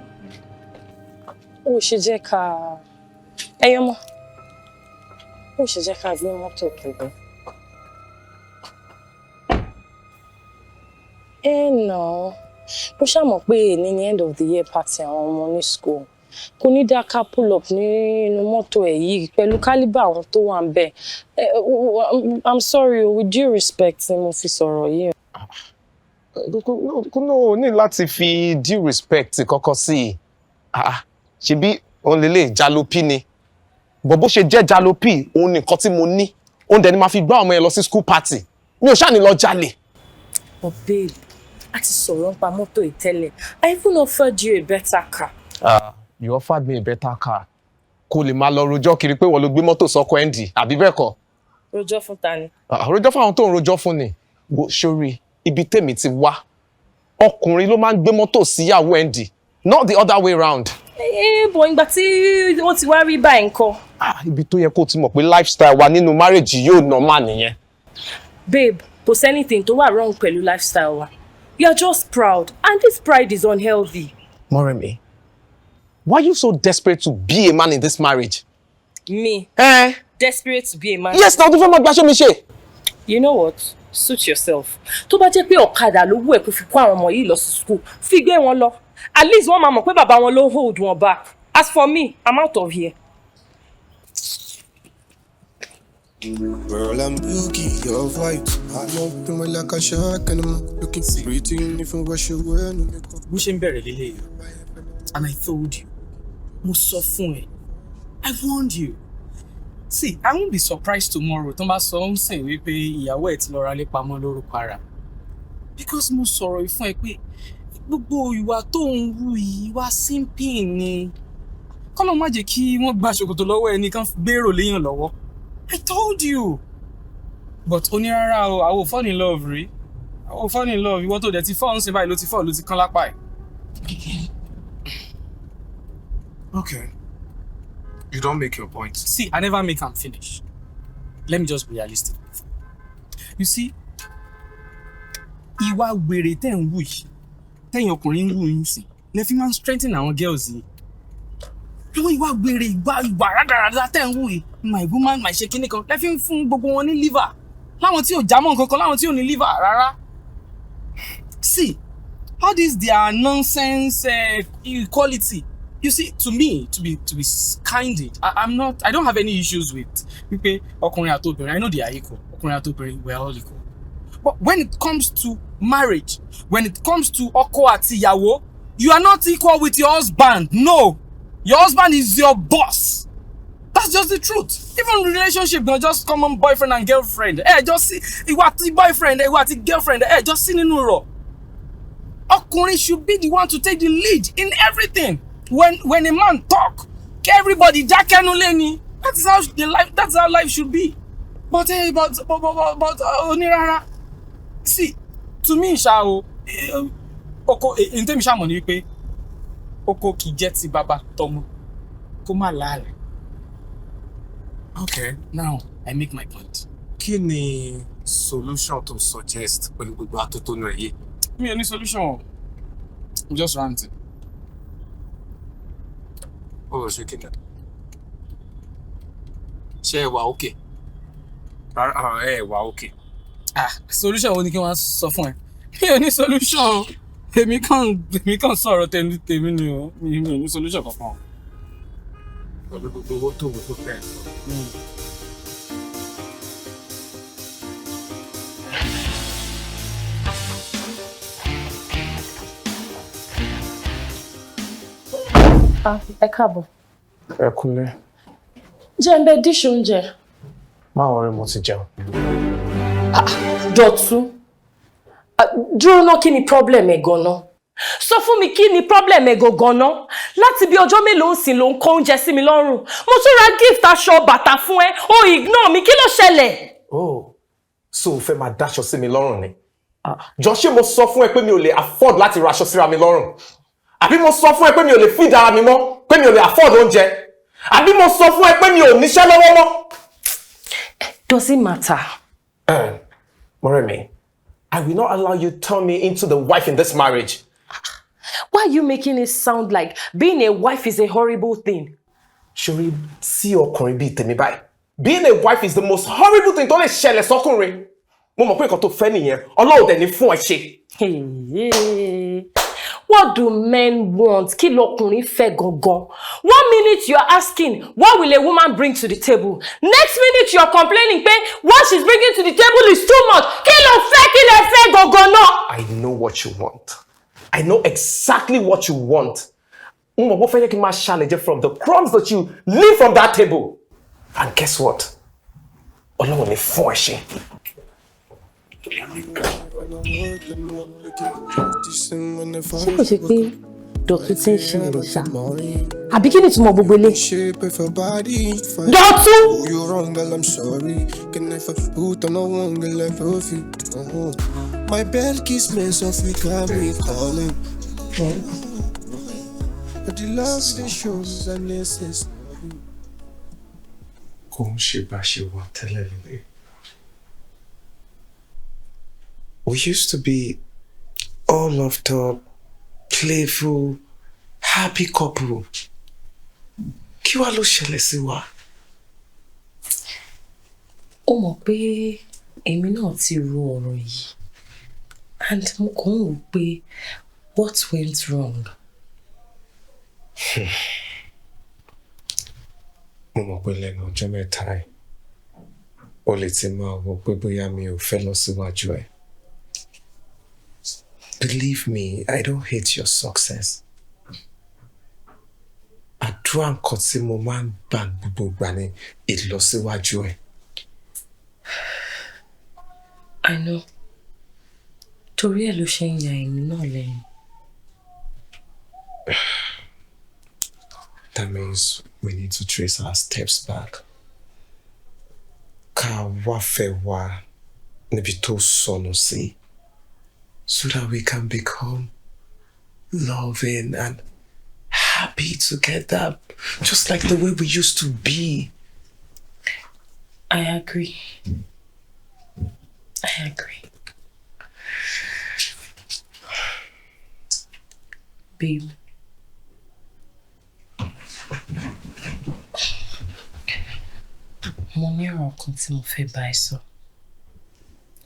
ó ṣe jẹ́ ká ẹyọmọ. Ó ṣe jẹ́ ká gbé mọ́tò pẹ̀lú. No. Mo ṣàmọ̀ pé èní ní end of the year party àwọn ọmọ ní school. Kò ní dá ká pull up nínú mọ́tò ẹ̀ yìí pẹ̀lú caliber àwọn tó wà ń bẹ̀. I'm sorry, with due respect ni mo fi sọ̀rọ̀ yìí. No, ní láti fi due respect kọ́kọ́ sí i. Ṣebí òun lè jalopy ni. Bó ṣe jẹ́ jalopy, òun nìkan tí mo ní. Òun dẹ̀ ni máa fi gbá ọmọ yẹn lọ sí school party. Mi ò ṣáà ní lọ jalè. But babe, a ti sọ̀rọ̀ nípa mọ́tò ìtẹ́lẹ̀. I even offered you a better car. You offered me a better car. Kó lè máa lọ rojọ́ kiri pé wọ́n ló gbé mọ́tò sọ́kọ Andy, àbí bẹ́ẹ̀ kọ́? Rojọ́ fún ta ni? Rojọ́ fún àwọn tó ń rojọ́ fún ni. Wo sórí ibi tèmi ti wá. Ọkùnrin ló máa ń gbé mọ́tò síyàwó Andy, not the other way round. Bọ̀ ìgbà tí wọ́n ti wá rí báyìí ńkọ́. Ibi tó yẹ kó ti mọ̀ pé lifestyle wa nínú marriage yóò normal nìyẹn. Babe, kò sí anything tó wà wrong pẹ̀lú lifestyle wa. You are just proud, and this pride is unhealthy. Omoremi, why are you so desperate to be a man in this marriage? Me? Desperate to be a man? Yes, now do you want to ṣe? You know what? Suit yourself. Tó bá jẹ́ pé ọ̀kadà ló wù ẹ́ kó fi kó àwọn ọmọ yìí lọ sí school, fi gbé wọn lọ. At least wọ́n máa mọ̀ pé bàbá wọn ló hold wọn back. As for me, I'm out of here. Girl, I'm looking your vibes. I love you like a shark and I'm looking pretty if you wash your wear. Bó ṣe ń bẹ̀rẹ̀ lélẹ̀ yìí. And I told you. Mo sọ fún ẹ. I warned you. See, I won't be surprised tomorrow tó bá sọ ń sìn wípé ìyàwó ẹ̀ ti lọ ra lé pamọ́ lórúkọ ara. Because mo sọ̀rọ̀ ìfún ẹ pé gbogbo ìwà tó ń wù yìí wá simping ni. Kọ́lọ́ má jẹ́ kí wọ́n gba ṣòkòtò lọ́wọ́ ẹni kan gbèrò léèyàn lọ́wọ́. I told you. But onírárá o, I will fall in love rí. I will fall in love. Ìwọ tó dẹ̀ ti fall ń sìn báyìí ló ti fall ló ti kán lápá ẹ̀. Okay. You don't make your point. See, I never make am finish. Let me just be realistic. You see, ìwà wèrè tẹ́ ń wù yìí, tẹ́yìn ọkùnrin ń wù yín sí, lẹ fi máa ń strengthen àwọn girls yìí. Àwọn ìwà wèrè, ìwà rádaràdà tẹ́ ń wù yìí, my woman, my ṣe kíní kan, lẹ fi ń fún gbogbo wọn ní liver. Láwọn tí ò jámọ́ nǹkan kan, láwọn tí ò ní liver rárá. See, all this their nonsense equality. You see, to me, to be candid, I don't have any issues with wípé ọkùnrin àti obìnrin. I know they are equal. Ọkùnrin àti obìnrin, we are all equal. But when it comes to marriage, when it comes to ọkọ àti ìyàwó, you are not equal with your husband. No, your husband is your boss. That's just the truth. Even relationship, not just common boyfriend and girlfriend. Just see, ìwà àti boyfriend, ìwà àti girlfriend. Just see nínú rọ̀. Ọkùnrin should be the one to take the lead in everything. When a man talk, everybody jákẹ́nu lẹ́ni. That's how life should be. But onírárá. See, to me, Shao, oko ntẹ́mi ṣàmọ̀ ni wípé oko kì í jẹ́ ti bàbá tọmọ kó má láàlẹ̀. Okay, now I make my point. Kí ni solution to suggest pẹ̀lú gbogbo atótónu ẹ̀ yìí? Mi ò ní solution. I'm just ranting. Oh, ṣe kí ni? Ṣé ẹ wà okay? Rárá, ẹ wà okay. Solution wo ni kí wọ́n sọ fún ẹ? Mi ò ní solution. Èmi kàn sọ̀rọ̀ tèmi ni o. Mi ò ní solution kankan. Pẹ̀lú gbogbo owó tó wò tó fẹ́. Ẹ káàbọ̀. Ẹ kúlẹ̀. Jẹ́ ń bẹ díṣ oúnjẹ. Má worry, mo ti jẹun. Dọ̀tún. Dúró náà, kí ni problem ẹ̀ gan-an? Sọ fún mi kí ni problem ẹ̀ gan-an? Láti bí ọjọ́ mélòó ń sìn ló ń kó oúnjẹ sí mi lọ́rùn. Mo tún ra gift aṣọ bàtà fún ẹ. O ignore mi, kí ló ṣẹlẹ̀? Oh, so o fẹ́ máa dáṣọ sí mi lọ́rùn ni? Jọ ṣé mo sọ fún ẹ pé mi ò lè afford láti ra aṣọ síra mi lọ́rùn? Àbí mo sọ fún ẹ pé mi ò lè feed ara mi mọ́? Pé mi ò lè afford oúnjẹ? Àbí mo sọ fún ẹ pé mi ò níṣẹ́ lọ́wọ́ mọ́? Does it matter? Omoremi, I will not allow you to turn me into the wife in this marriage. Why are you making it sound like being a wife is a horrible thing? Ṣorí sí ọkùnrin bíi tèmi báyìí. Being a wife is the most horrible thing tó lè ṣẹlẹ̀ sọ́kùnrin. Mo mọ̀ pé nǹkan tó fẹ́ nìyẹn. Ọlọ́run dẹ̀ ní fún ẹ ṣe. What do men want? Kí lọkùnrin fẹ́ gangan? 1 minute you're asking, what will a woman bring to the table? Next minute you're complaining, pé what she's bringing to the table is too much. Kí lẹ fẹ́ gangan náà? I know what you want. I know exactly what you want. Mo mọ̀ bó fẹ́ yẹ kí n máa ṣàlẹ̀jẹ̀ from the crumbs that you leave from that table. And guess what? Ọlọ́run ní fún ẹ ṣe. Ṣé kò ṣe pé Dọ̀tún ti ń ṣe ẹ̀rọ ṣá? Àbí kí ni ìtumọ̀ gbogbo ilé? Dọ̀tún! My bed keeps me softly calmly calling. But the love they show is unnecessary. Kò ń ṣe bá ṣe wà tẹ́lẹ̀ nílé. We used to be all loved up, playful, happy couple. Kí wá ló ṣẹlẹ̀ sí wa? Ó mọ̀ pé èmi náà ti ro ọ̀rọ̀ yìí. And mo kàn ń wò pé what went wrong? Mo mọ̀ pé lẹ́nu ọjọ́ mẹ́ta ẹ̀. O lè ti máa wò pé bóyá mi ò fẹ́ lọ síwájú ẹ̀. Believe me, I don't hate your success. Àdúrà nǹkan tí mo máa ń gbà gbogbo ìgbà ni ìlọsíwájú ẹ̀. I know. Torí ẹ̀ ló ṣe ń ya èmi náà lẹ́yìn. That means we need to trace our steps back. Ká wá fẹ́ wá níbi tó sọnù sí. So that we can become loving and happy together, just like the way we used to be. I agree. Babe. Mo ní ọ̀rọ̀ kan tí mo fẹ́ bá ẹ sọ.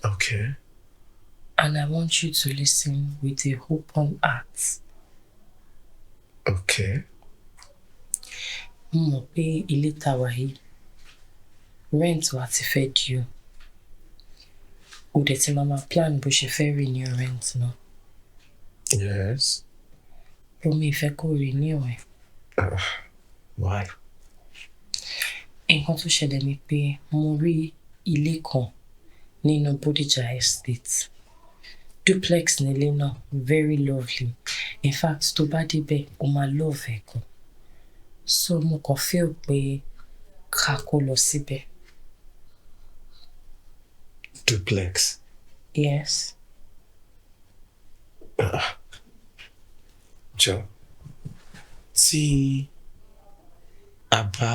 Okay. And I want you to listen with a open heart. Okay. Mo mọ̀ pé ilé tá wà yìí, rent wa ti fẹ́ due. O dẹ̀ ti máa plan bó ṣe fẹ́ renew rent náà. Yes. But mi fẹ́ kó renew ẹ̀. Why? Nǹkan tó ṣẹlẹ̀ ni pé mo rí ilé kan nínú Bodija Estate. Duplex nílé náà, very lovely. In fact, tó bá débẹ̀, o máa love ẹ̀ gan. So mo kàn feel pé ká kó lọ síbẹ̀. Duplex? Yes. Jọ, tí a bá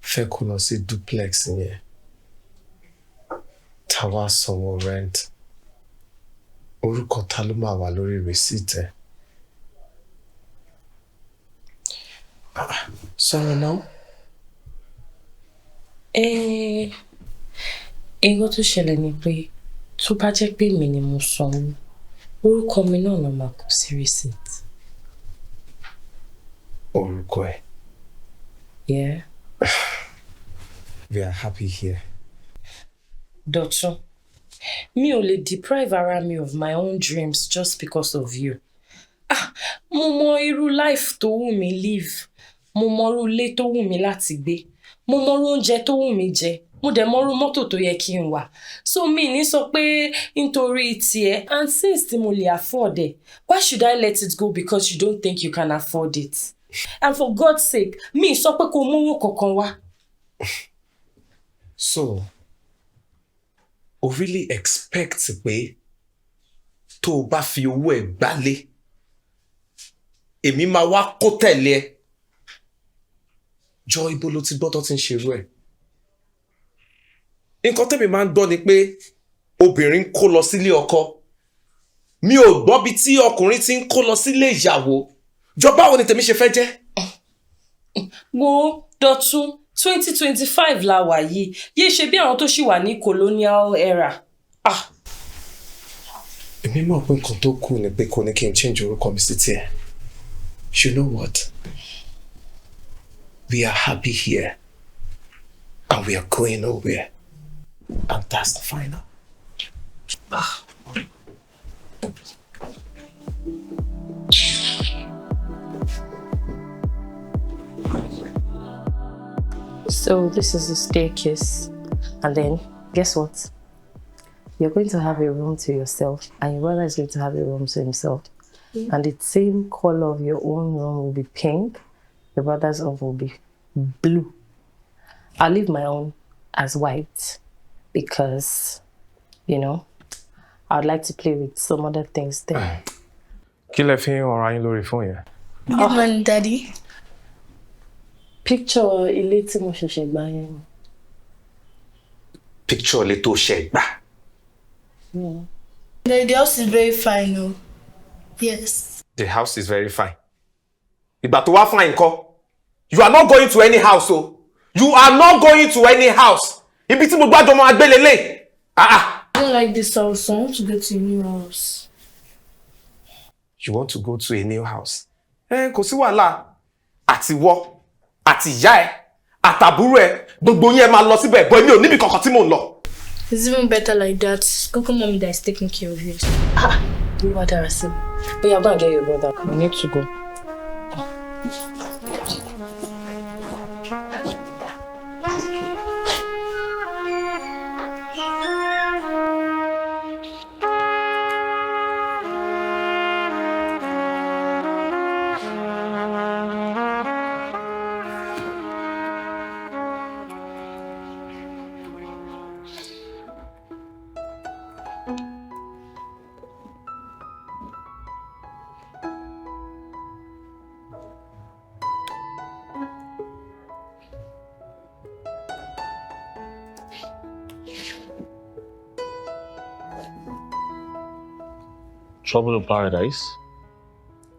fẹ́ kó lọ sí duplex yẹn, tá wá sanwó rent, orúkọ ta ló máa wà lórí receipt ẹ? Sọ̀rọ̀ náà. Nǹkan tó ṣẹlẹ̀ ni pé tó bá jẹ́ pé mi ni mo sanwó, orúkọ mi náà ló máa kọ sí receipt. Orúkọ ẹ. Yeah. We are happy here. Dọ̀tun, mi ò lè deprive ara mi of my own dreams just because of you. Mo mọ irú life tó wù mí live. Mo mọ irú ilé tó wù mí láti gbé. Mo mọ irú oúnjẹ tó wù mí jẹ. Mo dẹ̀ mọ irú mọ́tò tó yẹ kí n wà. So mi ní sọ pé nítorí tiẹ̀, and since tí mo lè afford it, why should I let it go because you don't think you can afford it? And for God's sake, mi sọ pé kó mú owó kankan wá. So, o really expect pé tó o bá fi owó ẹ̀ gbálé, èmi máa wá kó tẹ̀lé ẹ? Jọ, ibo ló ti gbọ́ tó ti ń ṣerú ẹ̀? Nǹkan tẹ́mi máa ń gbọ́ ni pé obìnrin ń kó lọ sílé ọkọ. Mi ò gbọ́ bí tí ọkùnrin ti ń kó lọ sílé ìyàwó. Jọ, báwo ni tèmi ṣe fẹ́ jẹ́? Wo Dọ̀tun, 2025 la wà yìí. Yé ṣe bí àwọn tó ṣì wà ní colonial era. Èmi mọ̀ pé nǹkan tó kù ni pé kò ní kí n change orúkọ mi sí tiẹ̀. You know what? We are happy here. And we are going nowhere. And that's the final. So this is the staircase. And then, guess what? You're going to have a room to yourself, and your brother is going to have a room to himself. Mm. And the same color of your own room will be pink. Your brother's own will be blue. I'll leave my own as white because, you know, I'd like to play with some other things there. Kí lẹ fi ń ọ̀rọ̀ yín lórí phone yẹn? Good morning, Daddy. Picture ilé tí mo ṣẹ̀ṣẹ̀ gbà yẹn. Picture ilé tó ṣẹ̀ gbà. The house is very fine, no? Yes. The house is very fine. Ìgbà tó wá fine ńkọ́? You are not going to any house, oh. You are not going to any house. Ibi tí mo gbàjọ máa gbé lélẹ̀. I don't like this house, so I want to go to a new house. You want to go to a new house? Kò sí wàhálà. Àtiwọ́, àti ìyá ẹ, àtàbúrò ẹ, gbogbo yín ẹ máa lọ síbẹ̀, but èmi ò níbi kankan tí mò ń lọ. It's even better like that. Coco mommy that is taking care of you. You are there, Sim. But you're going to get your brother. We need to go. Trouble in paradise?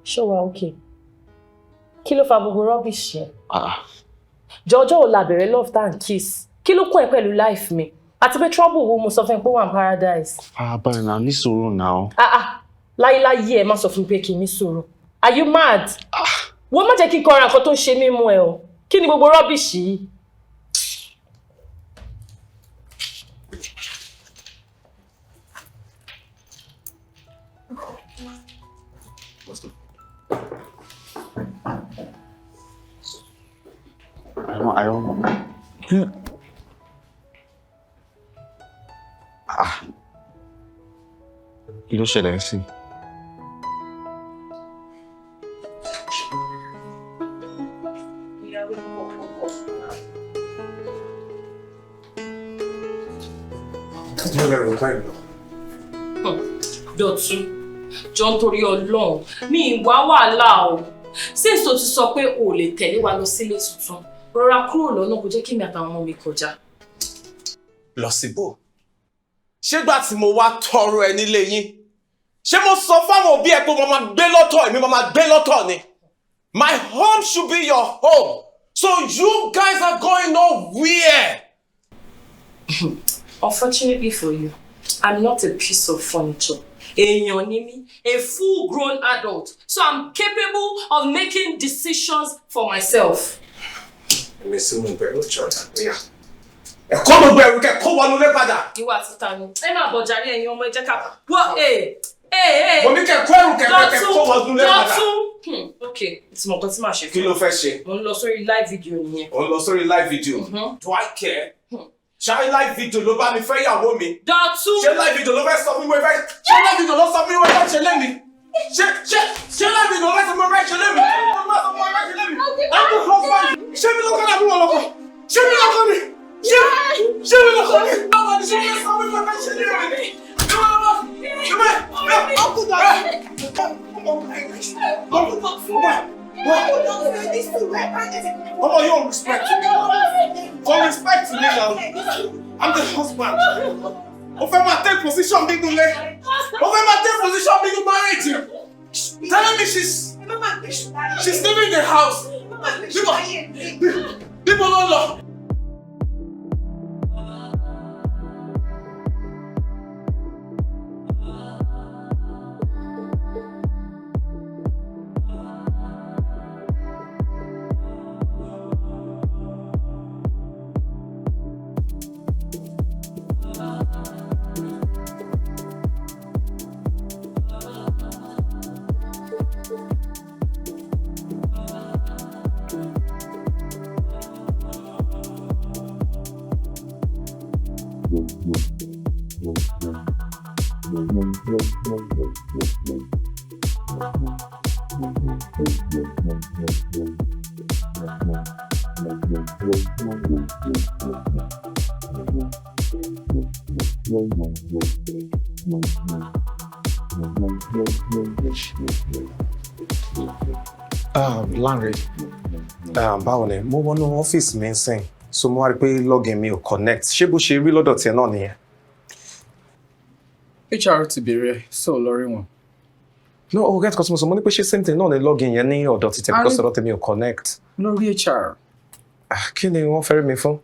Sure, we're okay. Kí ló fa gbogbo rubbish yẹn? Jọjọ́ ò la bẹ̀rẹ̀ love and kiss. Kí ló kún ẹ pẹ̀lú life mi? Àti pé trouble wo mo sọ fún ẹ pé wà ní paradise. But now ní sùúrù now. Láyé ẹ má sọ fún mi pé kí n ní sùúrù. Are you mad? Wọ́n má jẹ́ kí n kọra nǹkan tó ń ṣe mí mú ẹ o. Kí ni gbogbo rubbish yìí? I don't know. Kí ló ṣẹlẹ̀ sí? Dọ̀tun, John torí Ọlọ́run, mi ìwà wàhálà o. Since tó ti sọ pé o lè tẹ̀lé wa lọ sílé tuntun, rọra kúrò lọ́nà kó jẹ́ kí mi àtàwọn ọmọ mi kọjá. Lọ síbò. Ṣégbà tí mo wá tọrọ ẹ nílé yín? Ṣé mo sọ fáwọn òbí ẹ pé mo máa gbé lọ́tọ̀ èmi mo máa gbé lọ́tọ̀ ni? My home should be your home. So you guys are going nowhere. Unfortunately for you, I'm not a piece of furniture. Èèyàn ni mí, a full-grown adult. So I'm capable of making decisions for myself. Èmi sì mú bẹ̀rù Jordan. Ẹ kó gbogbo ẹrù kẹ́ kó wọnú lé padà. Ìwà títa ni. Ẹ máa bọ̀ jàre ẹ̀yin ọmọ ẹ jẹ́ ká. Wọ́n Mo ní kẹ́ kó ẹrù kẹ́ kó wọnú lé padà. Okay, it's my nǹkan tí màá ṣe. Kí ló fẹ́ ṣe? Mo ń lọ sórí live video nìyẹn. Mo ń lọ sórí live video. Do I care? Ṣé live video ló bá mi fẹ́ yàwó mi? Dọ̀tún. Ṣé live video ló fẹ́ sọ fún mi wẹ́fẹ́? Ṣé live video ló sọ fún mi wẹ́fẹ́ ṣe lémi? Ṣé live video ló fẹ́ sọ fún mi wẹ́fẹ́ ṣe lémi? I'm the husband. Ṣé mi lọ́kọ́ náà bí wọ́n lọ́kọ́? Ṣé mi lọ́kọ́ mi? Ṣé mi lọ́kọ́ mi? Ṣé mi lọ́kọ́ mi wẹ́fẹ́ ṣe lémi? Mama, you don't respect me. Don't respect me now. I'm the husband. Over my take position, big Nule. Over my take position, big marriage. Telling me she's leaving the house. People don't know. Lanre, báwo ni mo wọnú ọ́fíìsì mi ń sìn so mo wá rí pé login mi ò connect ṣé bó ṣe rí lọ́dọ̀ tiẹ̀ náà nìyẹn. HR ti bèrè so lórí wọn. No, o get customer so mo ní pé ṣé same thing náà ni login yẹn ní ọ̀dọ̀ ti tẹ̀ because ọ̀dọ̀ tèmi ò connect. Lórí HR. Kí ni wọ́n fẹ́ rí mi fún?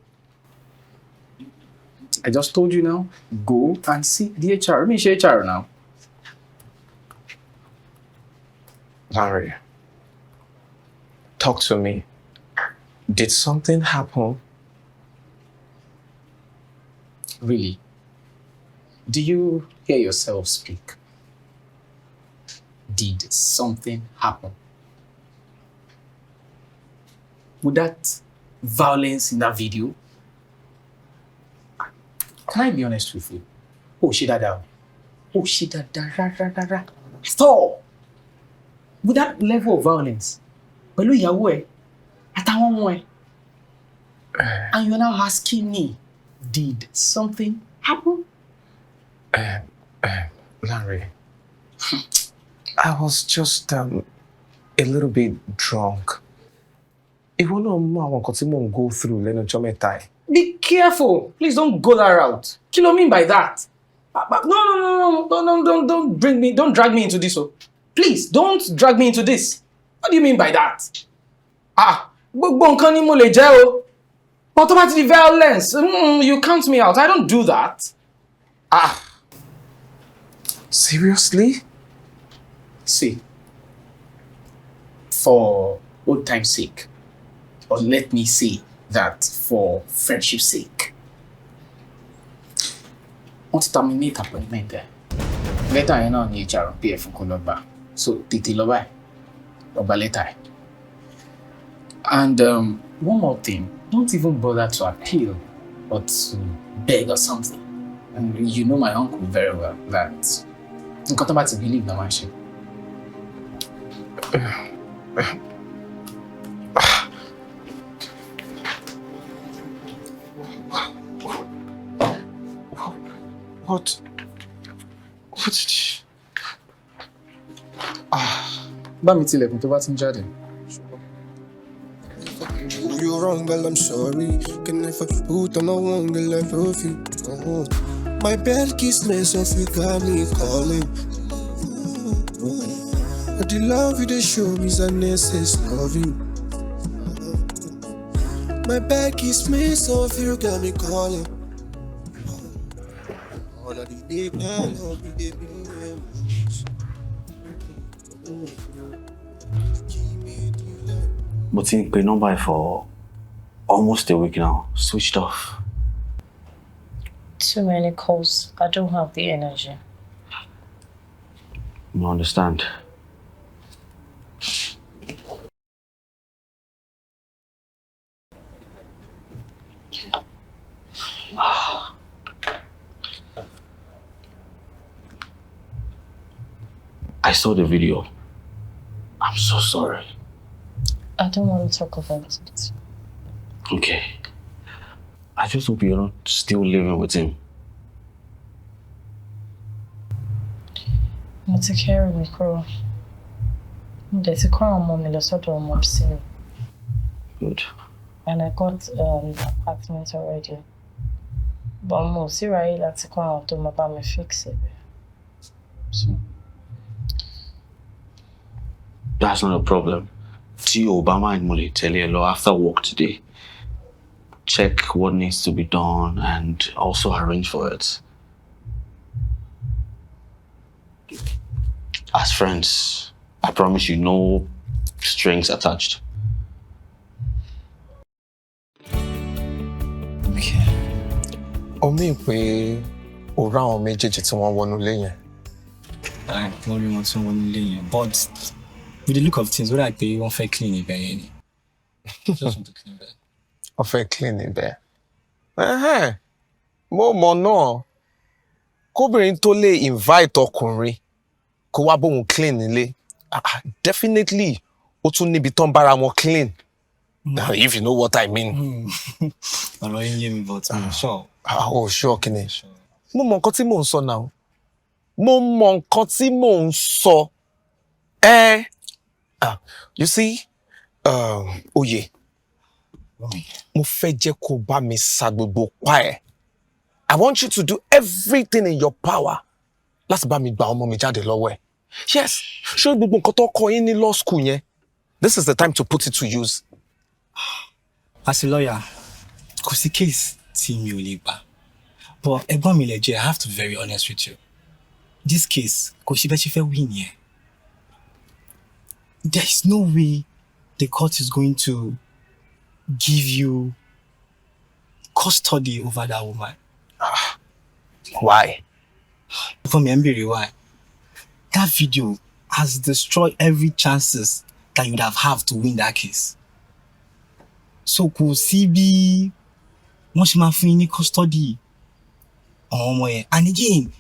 I just told you now, go and see the HR. Me ṣe HR now. Larry, talk to me. Did something happen? Really? Do you hear yourself speak? Did something happen? With that violence in that video? Can I be honest with you? Oh, she dada. Oh, she dada. Stop! With that level of violence, pẹ̀lú ìyàwó ẹ̀ àtàwọn ọmọ ẹ̀, and you're now asking me, did something happen? Larry, I was just a little bit drunk. Ìwọ náà mọ àwọn nǹkan tí mò ń go through lẹ́nu ọjọ́ mẹ́ta ẹ̀. Be careful. Please don't go that route. Kí ló mean by that? No. Don't drag me into this. Please, don't drag me into this. What do you mean by that? Gbogbo nǹkan ni mo lè jẹ́ o. But tó bá ti di violence, you count me out. I don't do that. Seriously? See, for old time's sake, or let me say that for friendship's sake, wọ́n ti terminate appointment there. Later yẹn náà ni HR pay fún kó lọ gbà. So tètè lọ báyìí, lọ gba letter ẹ̀. And one more thing, don't even bother to appeal or to beg or something. And you know my uncle very well that nǹkan tó bá ti believe na máa ṣe. What did Bá mi tilẹ̀kùn tó bá ti ń jáde. You're wrong, but I'm sorry. Can never put on a one girl like you. My bed kiss mess off, you got me calling. But the love you they show me is unnecessary loving. My bed kiss mess off, you got me calling. All of the day, man, I'll be there. Mo ti ń pe nọ́mbà ẹ̀ for almost a week now. Switched off. Too many calls. I don't have the energy. I understand. I saw the video. I'm so sorry. I don't want to talk about it. Okay. I just hope you're not still living with him. Mo ti kẹ́rù mi kúrò. Mo dẹ̀ ti kó àwọn ọmọ mi lọ sọ́dọ̀ ọmọ sí mi. Good. And I got an apartment already. But mo sì ráyè láti kó àwọn tó máa bá mi fix it. So. That's not a problem. Tí o bá mind, mo lè tẹ̀lé ẹ lọ after work today. Check what needs to be done and also arrange for it. As friends, I promise you no strings attached. Okay. Omi pé o ra àwọn méjèèjì tí wọ́n wọnú ilé yẹn. Mo rí wọn tí wọ́n wọnú ilé yẹn, but with the look of things, ó dà pé wọ́n fẹ́ clean ibẹ̀ yẹn ni. Just want to clean ibẹ̀. Wọ́n fẹ́ clean ibẹ̀. Mo mọ̀ náà. Kóbìnrin tó lè invite ọkùnrin kó wá bóun clean nílé. Definitely, ó tún níbi tán bára wọn clean. If you know what I mean. Ọ̀rọ̀ yín yé mi, but I'm sure. Sure kí ni? Mo mọ nǹkan tí mò ń sọ now. Mo mọ nǹkan tí mò ń sọ. You see, Oyè, mo fẹ́ jẹ́ kó bá mi sa gbogbo pa ẹ̀. I want you to do everything in your power láti bá mi gba ọmọ mi jáde lọ́wọ́ ẹ̀. Yes, ṣé gbogbo nǹkan tó kọ́ yín ní law school yẹn? This is the time to put it to use. As a lawyer, kò sí case tí mi ò lè gbà. But ẹ̀gbọ́n mi lè jẹ́, I have to be very honest with you. This case, kò sí bẹ́ẹ̀ ṣe fẹ́ win yẹn. There is no way the court is going to give you custody over that woman. Why? For me, I'm very why. That video has destroyed every chances that you would have to win that case. So, kò sí bí wọ́n ṣe máa fún yín ní custody àwọn ọmọ yẹn. And again,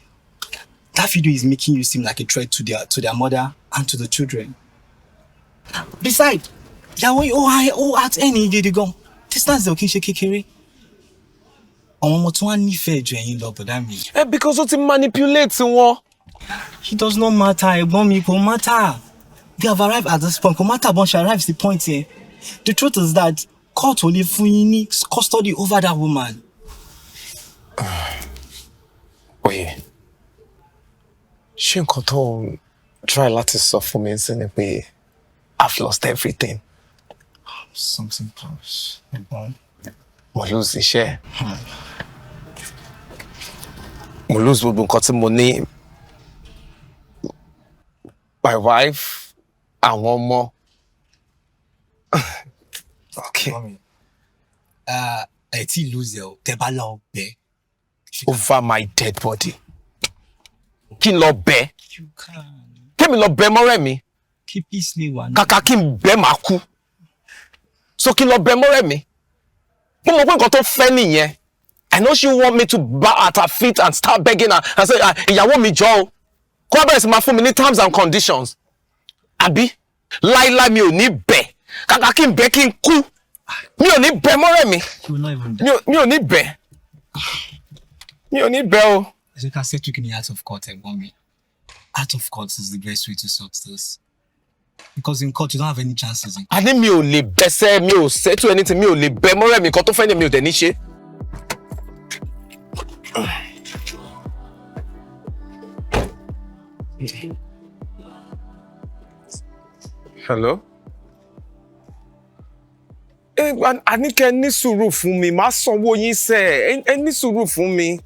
that video is making you seem like a threat to their mother and to the children. Besides, ìyàwó yìí ó at ẹni gidi gan. Distance ò kí ń ṣe kékeré. Àwọn ọmọ tí wọ́n nífẹ̀ẹ́ ju ẹ̀yin lọ bọ̀dá mi. Because ó ti manipulate wọn. It does not matter, ẹ̀gbọ́n mi, kò matter. They have arrived at this point. Kò matter bọ́n ṣe arrive the point here. The truth is that court ò lè fún yín ní custody over that woman. Oye, ṣé nǹkan tó ń try láti sọ fún mi sí ni pé I've lost everything? Something close, ẹ̀gbọ́n. Mo lose iṣẹ́. Mo lose gbogbo nǹkan tí mo ní. My wife, àwọn ọmọ. Okay. Ẹ tí lose ẹ o, tẹ́ bá lọ bẹ̀. Over my dead body. Kí n lọ bẹ̀? You can. Kémi lọ bẹ̀ Omoremi? Kí peace lè wà. Kàkà kí n bẹ̀ máa kú. So kí n lọ bẹ̀ Omoremi? Mo mọ̀ pé nǹkan tó fẹ́ nìyẹn. I know she want me to bow at her feet and start begging her and say, ìyàwó mi jọ̀ọ́ o. Kó wá bẹ̀rẹ̀ sí máa fún mi ní terms and conditions. Àbí? Láíláí mi ò ní bẹ̀. Kàkà kí n bẹ̀ kí n kú. Mi ò ní bẹ̀ Omoremi. Mi ò ní bẹ̀. Mi ò ní bẹ̀ o. As you can say, taking it out of court, ẹ̀gbọ́n mi. out of court is the best way to sort this. Because in court, you don't have any chances. I ní mi ò lè bẹ́sẹ̀, mi ò settle anything, mi ò lè bẹ́ Omoremi kan tó fẹ́ ní mi ò dẹ̀ ní ṣe. Hello? A ní kẹ́ ní sùúrù fún mi, màá sanwó yín sẹ́, ẹ ní sùúrù fún mi.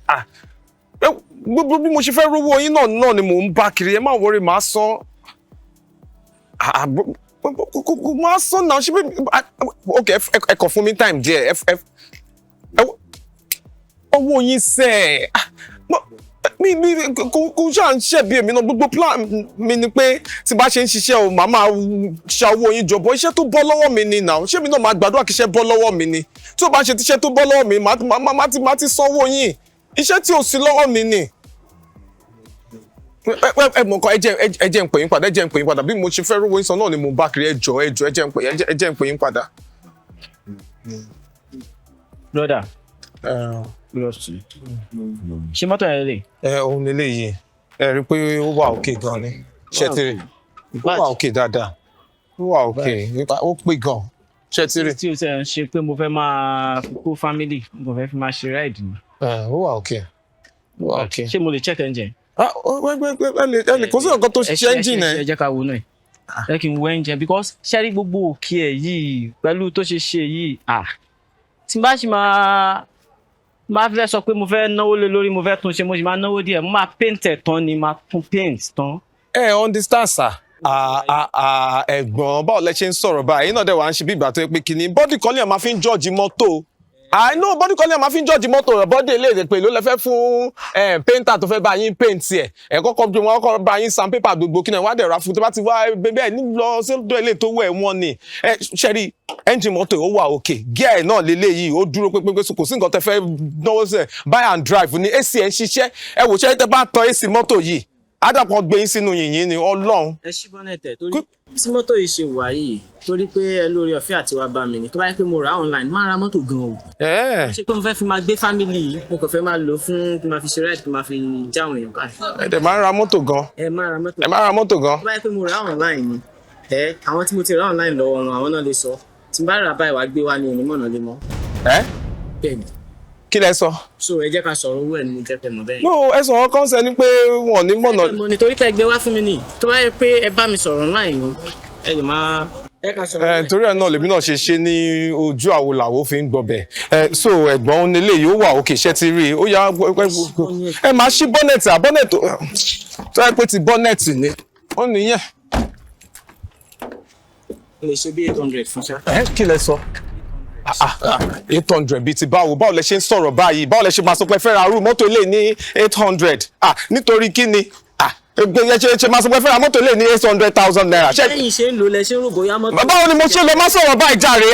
Gbogbo bí mo ṣe fẹ́ rówó yín náà ni mò ń bá kiri, ẹ má worry, màá san. Màá san náà, ṣe bí okay, ẹ kàn fún mi time díẹ̀, owó yín sẹ́. Mi kò ṣáà ń ṣẹ̀bi èmi náà, gbogbo plan mi ni pé tí bá ṣe ń ṣiṣẹ́ o màá máa ṣa owó yín jọ̀bọ̀, iṣẹ́ tó bọ́ lọ́wọ́ mi ni náà, ṣé mi náà máa gbàdúrà kí iṣẹ́ bọ́ lọ́wọ́ mi ni, tí ó bá ṣe tíṣẹ́ tó bọ́ lọ́wọ́ mi màá ti sanwó yín, iṣẹ́ tí ò sí lọ́wọ́ mi ni. Ẹ mọ̀ nǹkan, ẹ jẹ́ ń pè yín padà, bí mo ṣe fẹ́ rówó yín san náà ni mo bá kiri, ẹ jẹ́ ń pè yín padà. Brother. Ṣé mọ́tò ẹ̀ lè? Òun lélẹ̀ yìí. Ẹ rí pé ó wà òkè gan ni. Ṣẹ́tìrì. Ó wà òkè dáadáa. Ó wà òkè. Ó pé gan. Ṣẹ́tìrì. Tí o ṣe ń ṣe pé mo fẹ́ máa kó family, mo fẹ́ fi máa ṣe ride ni. Ó wà òkè. Ó wà òkè. Ṣé mo lè check engine? Ẹ lè kó sí ọ̀kan tó ṣiṣẹ́ engine ẹ̀. Ẹ jẹ́ ká wo náà. Ẹ kì í wo engine because ṣé rí gbogbo òkè ẹ̀ yìí pẹ̀lú tó ṣe yìí. Tí n bá ṣe máa fẹ́ sọ pé mo fẹ́ náwó lé lórí, mo fẹ́ tún ṣe, mo sì máa náwó díẹ̀, mo máa paint ẹ̀ tán ni, máa tún paint tán. Understand sir. Ẹ̀gbọ́n báwo lẹ ṣe ń sọ̀rọ̀ báyìí náà dẹ̀ wá ń ṣe bí ìgbà tó yẹ pé kíní bọ́dì kan lè máa fi ń jọ́ọ̀jì mọ́tò. I know bọ́dì kan lè máa fi ń jọ́ọ̀jì mọ́tò rẹ̀ bọ́dì eléyìí pé ló lẹ fẹ́ fún painter tó fẹ́ bá yín paint ẹ̀. Ẹ kọ́kọ́ bí wọ́n kọ́ bá yín sandpaper gbogbo kí náà wá dẹ̀ ra fún tó bá ti wá bẹ́ẹ̀ ní lọ sódò ilé tó wẹ̀ wọ́n ni. Ṣẹ́rí engine mọ́tò ó wà òkè, gear náà lélẹ́yìí ó dúró pé kò sí nǹkan tẹ́ fẹ́ náwó sẹ̀ buy and drive ní AC ẹ̀ ń ṣiṣẹ́. Ẹ wò ṣẹ́ tẹ́ bá tan AC mọ́tò yìí Adàpọ̀ gbé yín sínú yìnyín ni Ọlọ́run. Ẹ ṣí bọ́nẹ̀tẹ̀ torí tí mọ́tò yìí ṣe wà yìí torí pé ẹ lórí ọ̀fẹ́ àti wá bá mi ni tó bá yẹ pé mo rà online máa ra mọ́tò gan o. Ṣé pé mo fẹ́ fi máa gbé family yìí mo kàn fẹ́ máa lò fún kí n máa fi ṣe ride kí n máa fi jáwọn èèyàn káàkiri. Ẹ dẹ̀ máa ń ra mọ́tò gan. Ẹ máa ra mọ́tò. Ẹ máa ra mọ́tò gan. Tó bá yẹ pé mo rà online ni àwọn tí mo ti rà online lọ́wọ́ wọn àwọn náà lè sọ tí n bá rà báyìí wá gbé wá ní onímọ̀nà lé mọ́. Bẹ́ẹ̀ni. Kí lẹ sọ? So ẹ jẹ́ ká sọ̀rọ̀ owó ẹ̀ ni mo jẹ́ pẹ̀ mọ́ bẹ́ẹ̀. No, ẹ sọ̀rọ̀ kan sẹ́ ni pé wọ́n ní mọ̀nà. Mo ní torí pé ẹ gbé wá fún mi nì tó bá yẹ pé ẹ bá mi sọ̀rọ̀ online ẹ lè máa. Torí ẹ̀ náà lèmi náà ṣe ní ojú àwo làwo fi ń gbọbẹ̀. So ẹ̀gbọ́n nílé yìí ó wà òkè iṣẹ́ ti rí i ó yá ẹ máa ṣí bọ́nẹ̀tì àbọ́nẹ̀tì tó yẹ pé ti bọ́nẹ̀tì ni ó nìyẹn. Lè ṣe bí 800 fún ṣá. Kí lẹ sọ? 800 bíi ti báwo lẹ ṣe ń sọ̀rọ̀ báyìí báwo lẹ ṣe máa sọ pé fẹ́ ra irú mọ́tò ilé ní 800 nítorí kí ni ṣe máa sọ pé fẹ́ ra mọ́tò ilé ní 800,000 naira. Lẹ́yìn ṣe ń lò lẹ ṣe ń rògbò yá mọ́tò. Báwo ni mo ṣe lọ má sọ̀rọ̀ báyìí jàre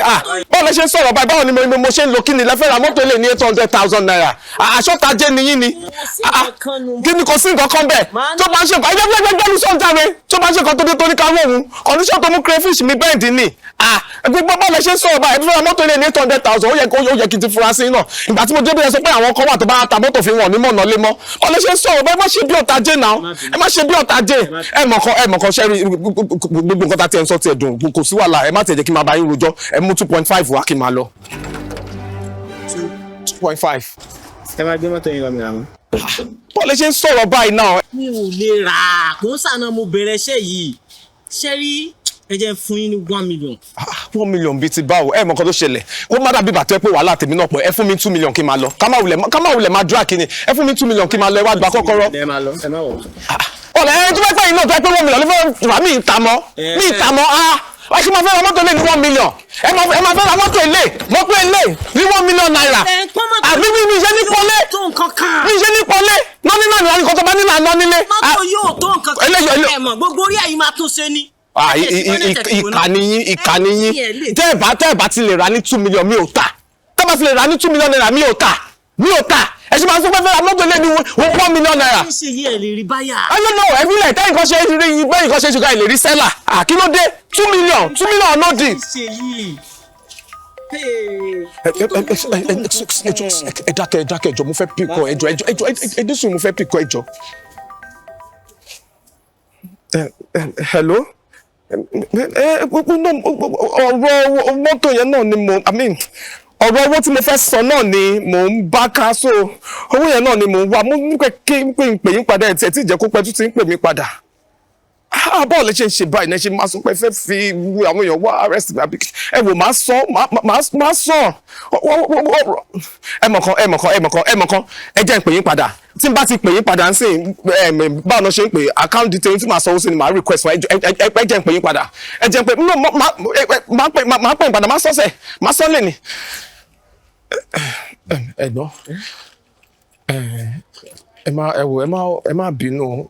báwo lẹ ṣe ń sọ̀rọ̀ báyìí báwo ni mo ṣe ń lo kí ni lẹ fẹ́ ra mọ́tò ilé ní 800,000 naira àṣọ́tajé nìyí ni kí ni kò sí nǹkan kan bẹ́ẹ̀ tó bá ń ṣe nǹkan ẹgbẹ́ sọ̀njàre tó bá ń ṣe nǹkan tó dé tó ní ká wọ̀ condition tó mú crayfish mi bẹ́ẹ̀ dín ní gbogbo báwo lẹ ṣe ń sọ̀rọ̀ báyìí ẹ fẹ́ ra mọ́tò ilé ní 800,000 ó yẹ kí n ti fura sí náà ìgbà tí mo débí ẹ sọ pé àwọn kan wà tó bá ta mọ́tò fi wọ̀n ní mọ̀nà lé mọ́ ọ lẹ ṣe ń sọ̀rọ̀ báyìí má ṣe bí ọ̀tajé náà ẹ má ṣe bí ọ̀tajé ẹ mọ̀kan ṣẹ́rí gbogbo nǹkan tá a ti ẹ̀ ń sọ ti ẹ̀ dùn kò sí wàhálà ẹ má tẹ̀ jẹ́ kí n máa bá yín rojọ́ ẹ mú 2.5 wá kí n máa lọ. 2.5. Ẹ máa gbé mọ́tò yín lọ mìíràn mọ́. Bọ́ọ̀lù ṣe ń sọ̀rọ̀ báyìí náà. Mi ò lè rà á kò ń sànà mo bẹ̀rẹ̀ iṣẹ́ yìí ṣẹ́rí ẹ jẹ́ fún yín ní 1 million. 1 million bíi ti báwo ẹ mọ̀ nǹkan tó ṣẹlẹ̀ kó má dàbí bàtọ́ ẹ pé wàhálà tèmi náà pọ̀ ẹ fún mi 2 million kí n máa lọ ká má wulẹ̀ má dúrà kí ni ẹ fún mi 2 million kí n máa lọ ẹ wá gba kọ́kọ́rọ́. Ẹ máa lọ ẹ má wọ̀. Ọ̀lẹ́ ẹni tó fẹ́ pẹ́ yìí náà tó ẹ pé 1 million ló fẹ́ rà mí ìtàmọ́ wọ́n ṣe máa fẹ́ ra mọ́tò ilé ní 1 million ẹ máa fẹ́ ra mọ́tò ilé ní 1 million naira àbí mi ṣe ní pọ́lé mi ṣe ní pọ́lé nọ́ní náà nìyẹn nǹkan tó bá nílò àná nílé. Mọ́tò yóò tó nǹkan kan ẹ mọ̀ gbogbo orí àyè máa tún ṣe ni. Ìkànnì yín tẹ́ ẹ̀ bá ti lè ra ní 2 million mi ò tà tẹ́ ẹ̀ bá ti lè ra ní 2 million naira mi ò tà ẹ ṣe máa sọ pé fẹ́ ra mọ́tò ilé ní 1 million naira. ṣe yí ẹ lè rí báyà. I don't know ẹbí lẹ̀ tẹ́ nǹkan ṣe é rí yín bẹ́ẹ̀ nǹkan ṣe é ṣùgbọ́n ẹ lè rí sẹ́là kí ló dé 2 million no deal. Ẹ dákẹ́ ẹjọ́ mo fẹ́ píkọ ẹjọ́ ẹdísùn mo fẹ́ píkọ ẹjọ́. Hello? Ọ̀rọ̀ mọ́tò yẹn náà ni ọ̀rọ̀ owó tí mo fẹ́ sọ náà ni mò ń bá ká so owó yẹn náà ni mò ń wá mo ní pé kí n pè yín padà ẹ̀ tí ẹ̀ tí ìjẹ́ kó pẹ́ tó ti ń pè mí padà. Báwo lè ṣe ń ṣe báyìí náà ṣe máa sọ pé fẹ́ fi àwọn èèyàn wá arrest mi àbí ẹ wò máa sọ ẹ mọ̀ kan ẹ jẹ́ ń pè yín padà tí n bá ti pè yín padà ń sìn báwo náà ṣe ń pè account detail tí màá sanwó sí ni màá request fún ẹ jẹ́ ń pè yín padà ẹ jẹ́ ń pè máa pè yín padà máa sọ́sẹ̀ máa sọ́ lè ní. Ẹ̀gbọ́n ẹ má bínú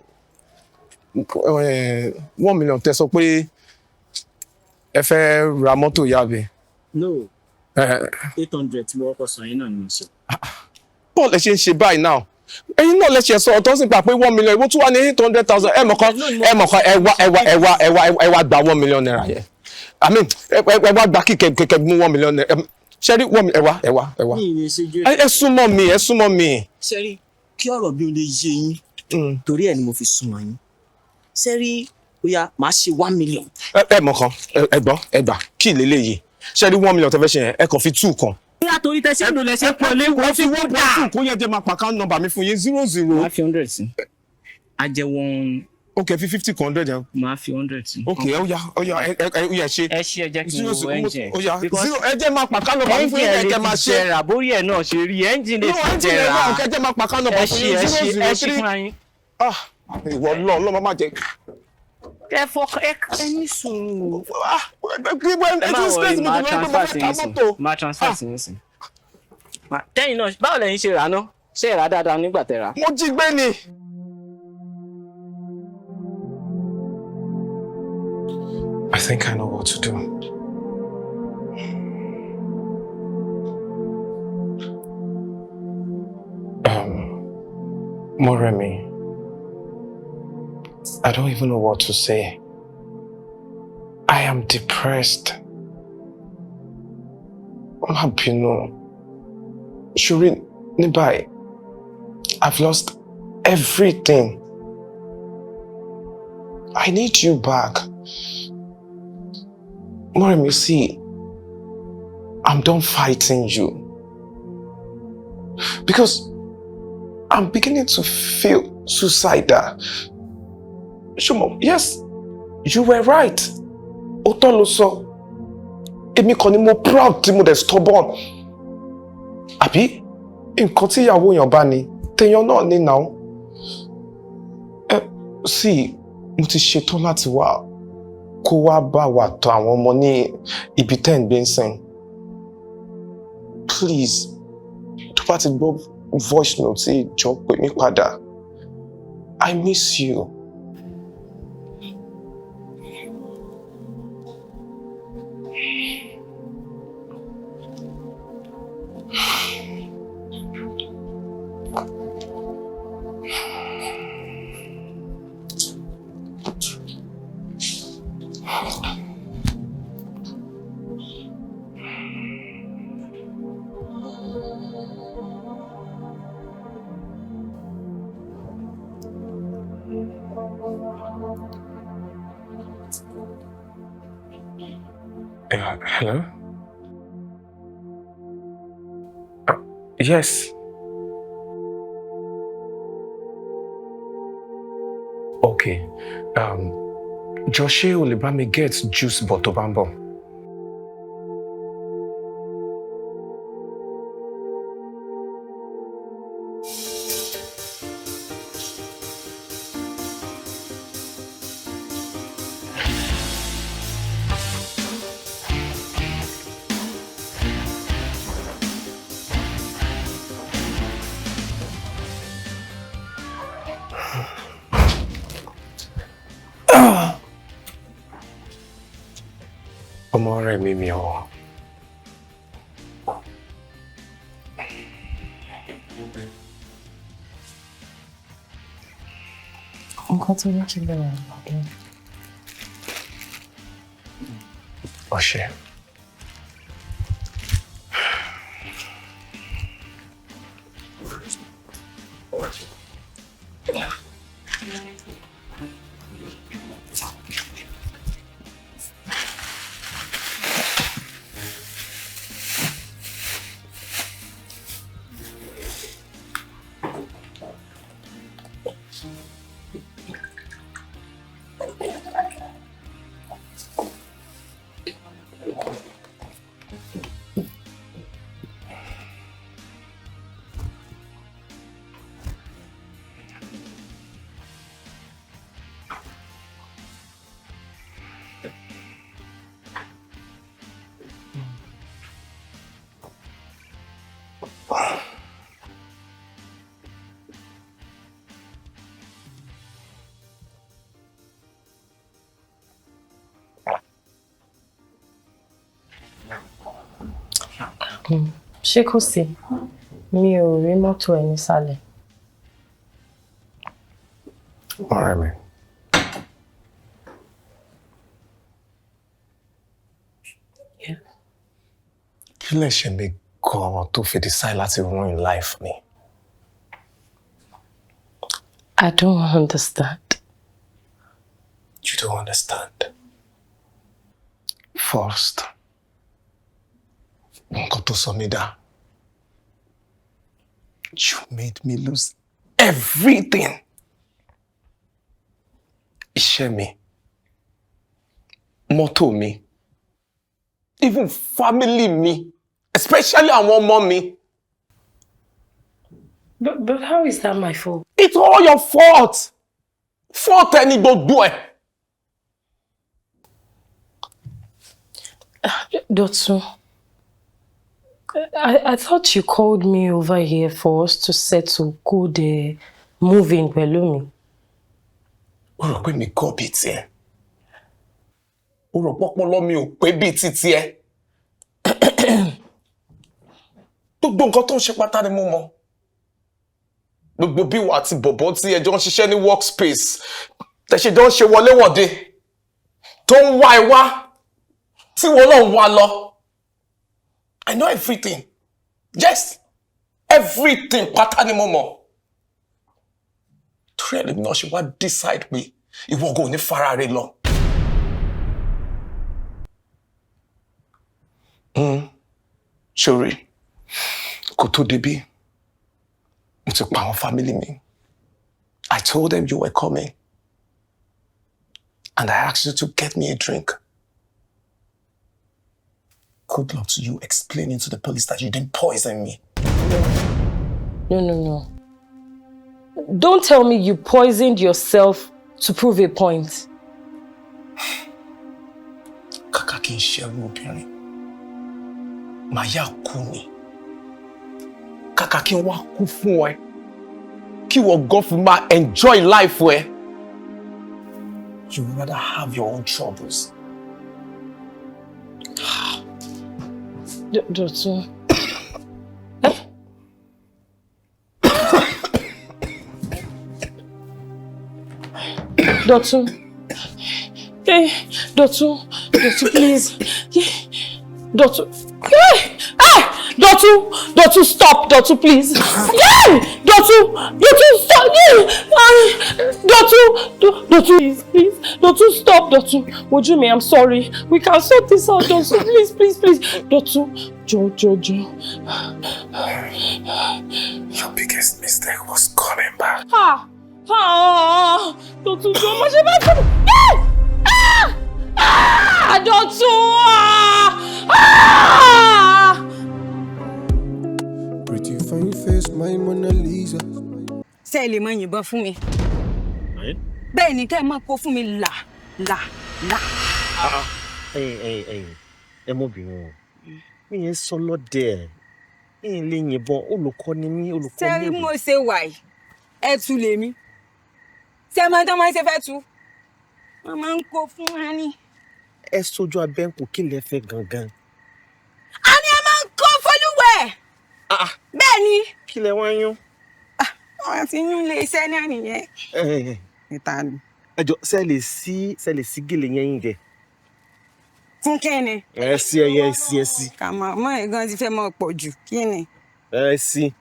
1 million tẹ́ sọ pé ẹ fẹ́ ra mọ́tò yàbí. No, 800 tí mo kọ́kọ́ sọ yín náà ni mo sọ. Bọ́ọ̀lù ẹ ṣe ń ṣe báyìí náà ẹ̀yin náà lẹ ṣe sọ ọ̀tọ̀ sí pa pé 1 million ìwọ tún wà ní 800,000 ẹ mọ̀ kan ẹ wá gba 1 million naira yẹn I mean ẹ wá gba kíkẹ́ mú 1 million naira ṣẹ́rí ẹ wá ẹ súnmọ́ mi. Ṣẹ́rí kí ọ̀rọ̀ bí o lè yé yín torí ẹ̀ ni mo fi súnmọ́ yín. Ṣẹ́rí bóyá màá ṣe 1 million. Ẹ mọ̀ kan ẹ gbà kí ìlélẹ́yìí ṣẹ́rí 1 million tẹ́ fẹ́ ṣe yẹn ẹ kàn fi 2 kan. Bóyá torí tẹ́ ṣe ń lò lẹ́sẹ̀ pọ̀ léwu fi wọ́n dà. Kó yẹ jẹ́ máa pa account number mi fún yín 00. Máa fi 100 sí. A jẹ wọn. Ok fi 50 kan 100 yẹn. Máa fi 100 sí. Ok ó yá ṣe. Ẹ ṣe ẹ jẹ́ kí n wo engine. Ẹ jẹ́ máa pa account number mi fún yín ẹ jẹ́ máa ṣe. Engine rà bórí ẹ̀ náà ṣe rí engine lè ti jẹrà. Ẹ jẹ́ máa pa account number fún yín 003. Ẹ ṣe fúnra yín. Ìwọ lọ́ọ́ má jẹ. Ẹ ní sùn. Máa transfer sí nísìn. Tẹ́yìn náà báwo lẹ́yìn ṣe rà náà? Ṣé ẹ rà dáadáa nígbà tẹ́ rà? Mo jí gbé ni. I think I know what to do. Omoremi, I don't even know what to say. I am depressed. Má bínú. Shuri, Nibai, I've lost everything. I need you back. Omoremi, see, I'm done fighting you. Because I'm beginning to feel suicidal. Shumo, yes, you were right. Òótọ́ ló sọ. Èmi kọ́ ni mo proud tí mo dẹ̀ stubborn. Àbí nǹkan tí ìyàwó èèyàn bá ní, téèyàn náà ní now. Sí, mo ti ṣetán láti wá kó wá bá wa tọ́ àwọn ọmọ ní ibi tẹ́ ń gbé ń sìn. Please, tó bá ti gbọ́ voice note tí jọ pè mí padà. I miss you. Hello? Yes. Okay. Joshua will buy me get juice bottle bambo. Omoremi mi o. Nǹkan tó ní kí bẹ̀rẹ̀ ọ̀gbìn. Ọṣẹ. Ṣé kò sí? Mi ò rí mọ́tò ẹ nísàlẹ̀. Omoremi. Yeah. Kí lẹ ṣe mi gan-an tó fi decide láti ruin life mi? I don't understand. You don't understand. First, nǹkan tó sọ mí dá. You made me lose everything. Iṣẹ́ mi, mọ́tò mi, even family mi, especially àwọn ọmọ mi. But how is that my fault? It's all your fault. Fault ẹni gbogbo ẹ̀. Dotun, I thought you called me over here for us to settle good moving pẹ̀lú mi. Ó rò pé mi kọ́ bíi tiẹ̀. Ó rò pọ́pọ́lọ́ mi ò pé bíi ti tiẹ̀. Gbogbo nǹkan tó ń ṣe pátá ni mo mọ̀. Gbogbo bí wà àti bọ̀bọ̀ tí ẹjọ́ ń ṣiṣẹ́ ní workspace. Tẹ̀sí jọ ń ṣe wọléwọ̀de. Tó ń wá ẹ wá. Tí wọ́n náà ń wá lọ. I know everything. Yes. Everything pátá ni mo mọ̀. Torí ẹ̀ lèmi náà ṣe wá decide pé ìwọ kò ní fara rẹ lọ. Ṣòrí, kò tó débí, mo ti pa àwọn family mi. I told them you were coming. And I asked you to get me a drink. Good luck to you explaining to the police that you didn't poison me. No. Don't tell me you poisoned yourself to prove a point. Kàkà kí n ṣẹ́rú obìnrin. Màá yà kú ni. Kàkà kí n wá kú fún ẹ. Kí wọ́n gan fi máa enjoy life ẹ. You would rather have your own troubles. Dotun. Dotun. Hey, Dotun, please. Dotun. Hey! Dotun, stop. Dotun, please. Dotun, stop. Dotun, please. Dotun, stop. Dotun, Ojumi, I'm sorry. We can sort this out, Dotun. Please. Dotun, Joe. Your biggest mistake was coming back. Dotun, Joe, Pretty fine face, my Mona Lisa. Ṣé lè máa yìnbọn fún mi? Bẹ́ẹ̀ ni kẹ́ ẹ máa kó fún mi là. Ẹ mọ̀ bínú. Mi yẹn sọ lọ́dẹ. Mi lè yìnbọn, olùkọ́ ni mí, olùkọ́ ni. Ṣé mo ṣe wà yìí? Ẹ tú lèmi. Ṣé máa tán máa ṣe fẹ́ tú? Wọ́n máa ń kó fún wa ní. Ẹ sojú abẹ́ǹkù kí lẹ fẹ́ gangan. A ní ẹ máa ń kó fólúwẹ̀. Bẹ́ẹ̀ ni. Kí lẹ wá yún? Wọ́n ti yún ilé iṣẹ́ náà nìyẹn. Ìta ni. Ẹ jọ̀ọ́ ṣé lè sí gèlè yẹn yín jẹ. Fún kíni? Ẹ sí. Kàmọ́ ọmọ ẹ̀gán ti fẹ́ mọ́ pọ̀ jù. Kíni? Ẹ sí.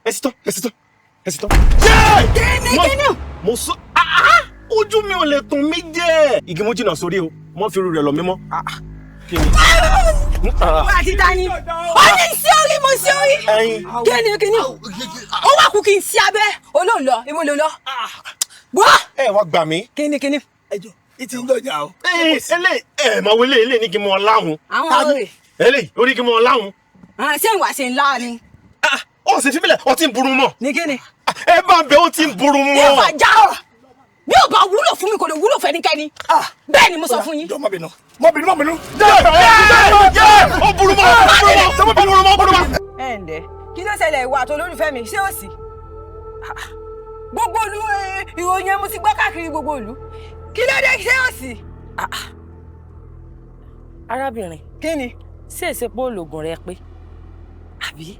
Ẹ sì tán. Kíni? Mo sọ ojú mi ò lè tún mí jẹ́. Igi mo jìnnà sórí o, mo fi irú rẹ̀ lọ mímọ́. Wá ti ta ni. Ó ní sí orí mo sí orí. Kíni. Ó wá kú kí n sí abẹ́. Ó ló lọ, ibo ló lọ. Wá. Ẹ wá gbà mí. Kíni. Ẹjọ́, ìtì ń lọ́jà o. Máa wọlé ilé ní kí n mọ láhùn. Àwọn ọ̀rẹ́. Eléyìí, ó ní kí n mọ láhùn. Ṣé ìwà ṣe ńlá ni? Ó sì fi mílẹ̀, ó ti ń burú mọ́. Ní kíni? Ẹ bá ń bẹ, ó ti ń burú mọ́. Yóò fà já ọ. Bí ò bá wúlò fún mi kò lè wúlò fẹ́nikẹ́ni. Bẹ́ẹ̀ ni mo sọ fún yín. Jọ má bínú. Ó burú mọ́. Ó burú mọ́. Ẹ ǹdẹ́, kí ló ṣẹlẹ̀ ìwà àti olólùfẹ́ mi? Ṣé ó sì? Gbogbo ìlú ìròyìn ẹ mo ti gbọ́ káàkiri gbogbo ìlú. Kí ló dé ṣé ó sì? Arábìnrin. Kí ni? Sí èsè pé ológun rẹ pé. Àbí?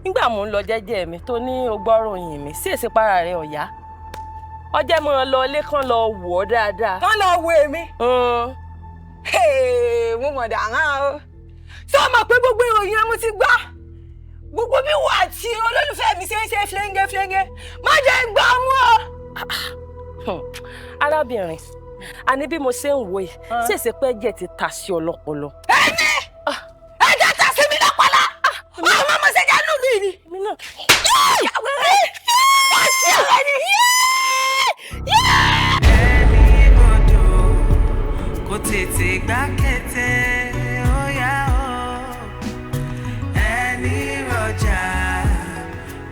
Nígbà mò ń lọ jẹ́jẹ́ mi tó ní ogbọ́ròyìn mi, sí èsè para rẹ ọ̀yá. Ọjọ́ mọ́ lọ ilé kan lọ wò ó dáadáa. Kán lọ wo èmi. Mo mọ̀ dàrán o. Ṣé o mọ̀ pé gbogbo ìròyìn ẹ mo ti gbọ́? Gbogbo bí wà àti olólùfẹ́ mi ṣe ń ṣe flẹ́ngẹ́. Má jẹ́ gbọ́ mú o. Arábìnrin, àní bí mo ṣe ń wo yìí, sí èsè pé ẹ̀jẹ̀ ti ta sí ọlọ́pọlọ. Ẹni! Ẹ̀jẹ̀ ta sí mi lọ́pọlọ! Ọmọ mo ṣe jẹ́ lùlù yìí ni. Mi náà. Wọ́n ṣe ọ̀rẹ́ ni. Ẹni bodò kò tètè gbá kété ó yá o. Ẹni rọjà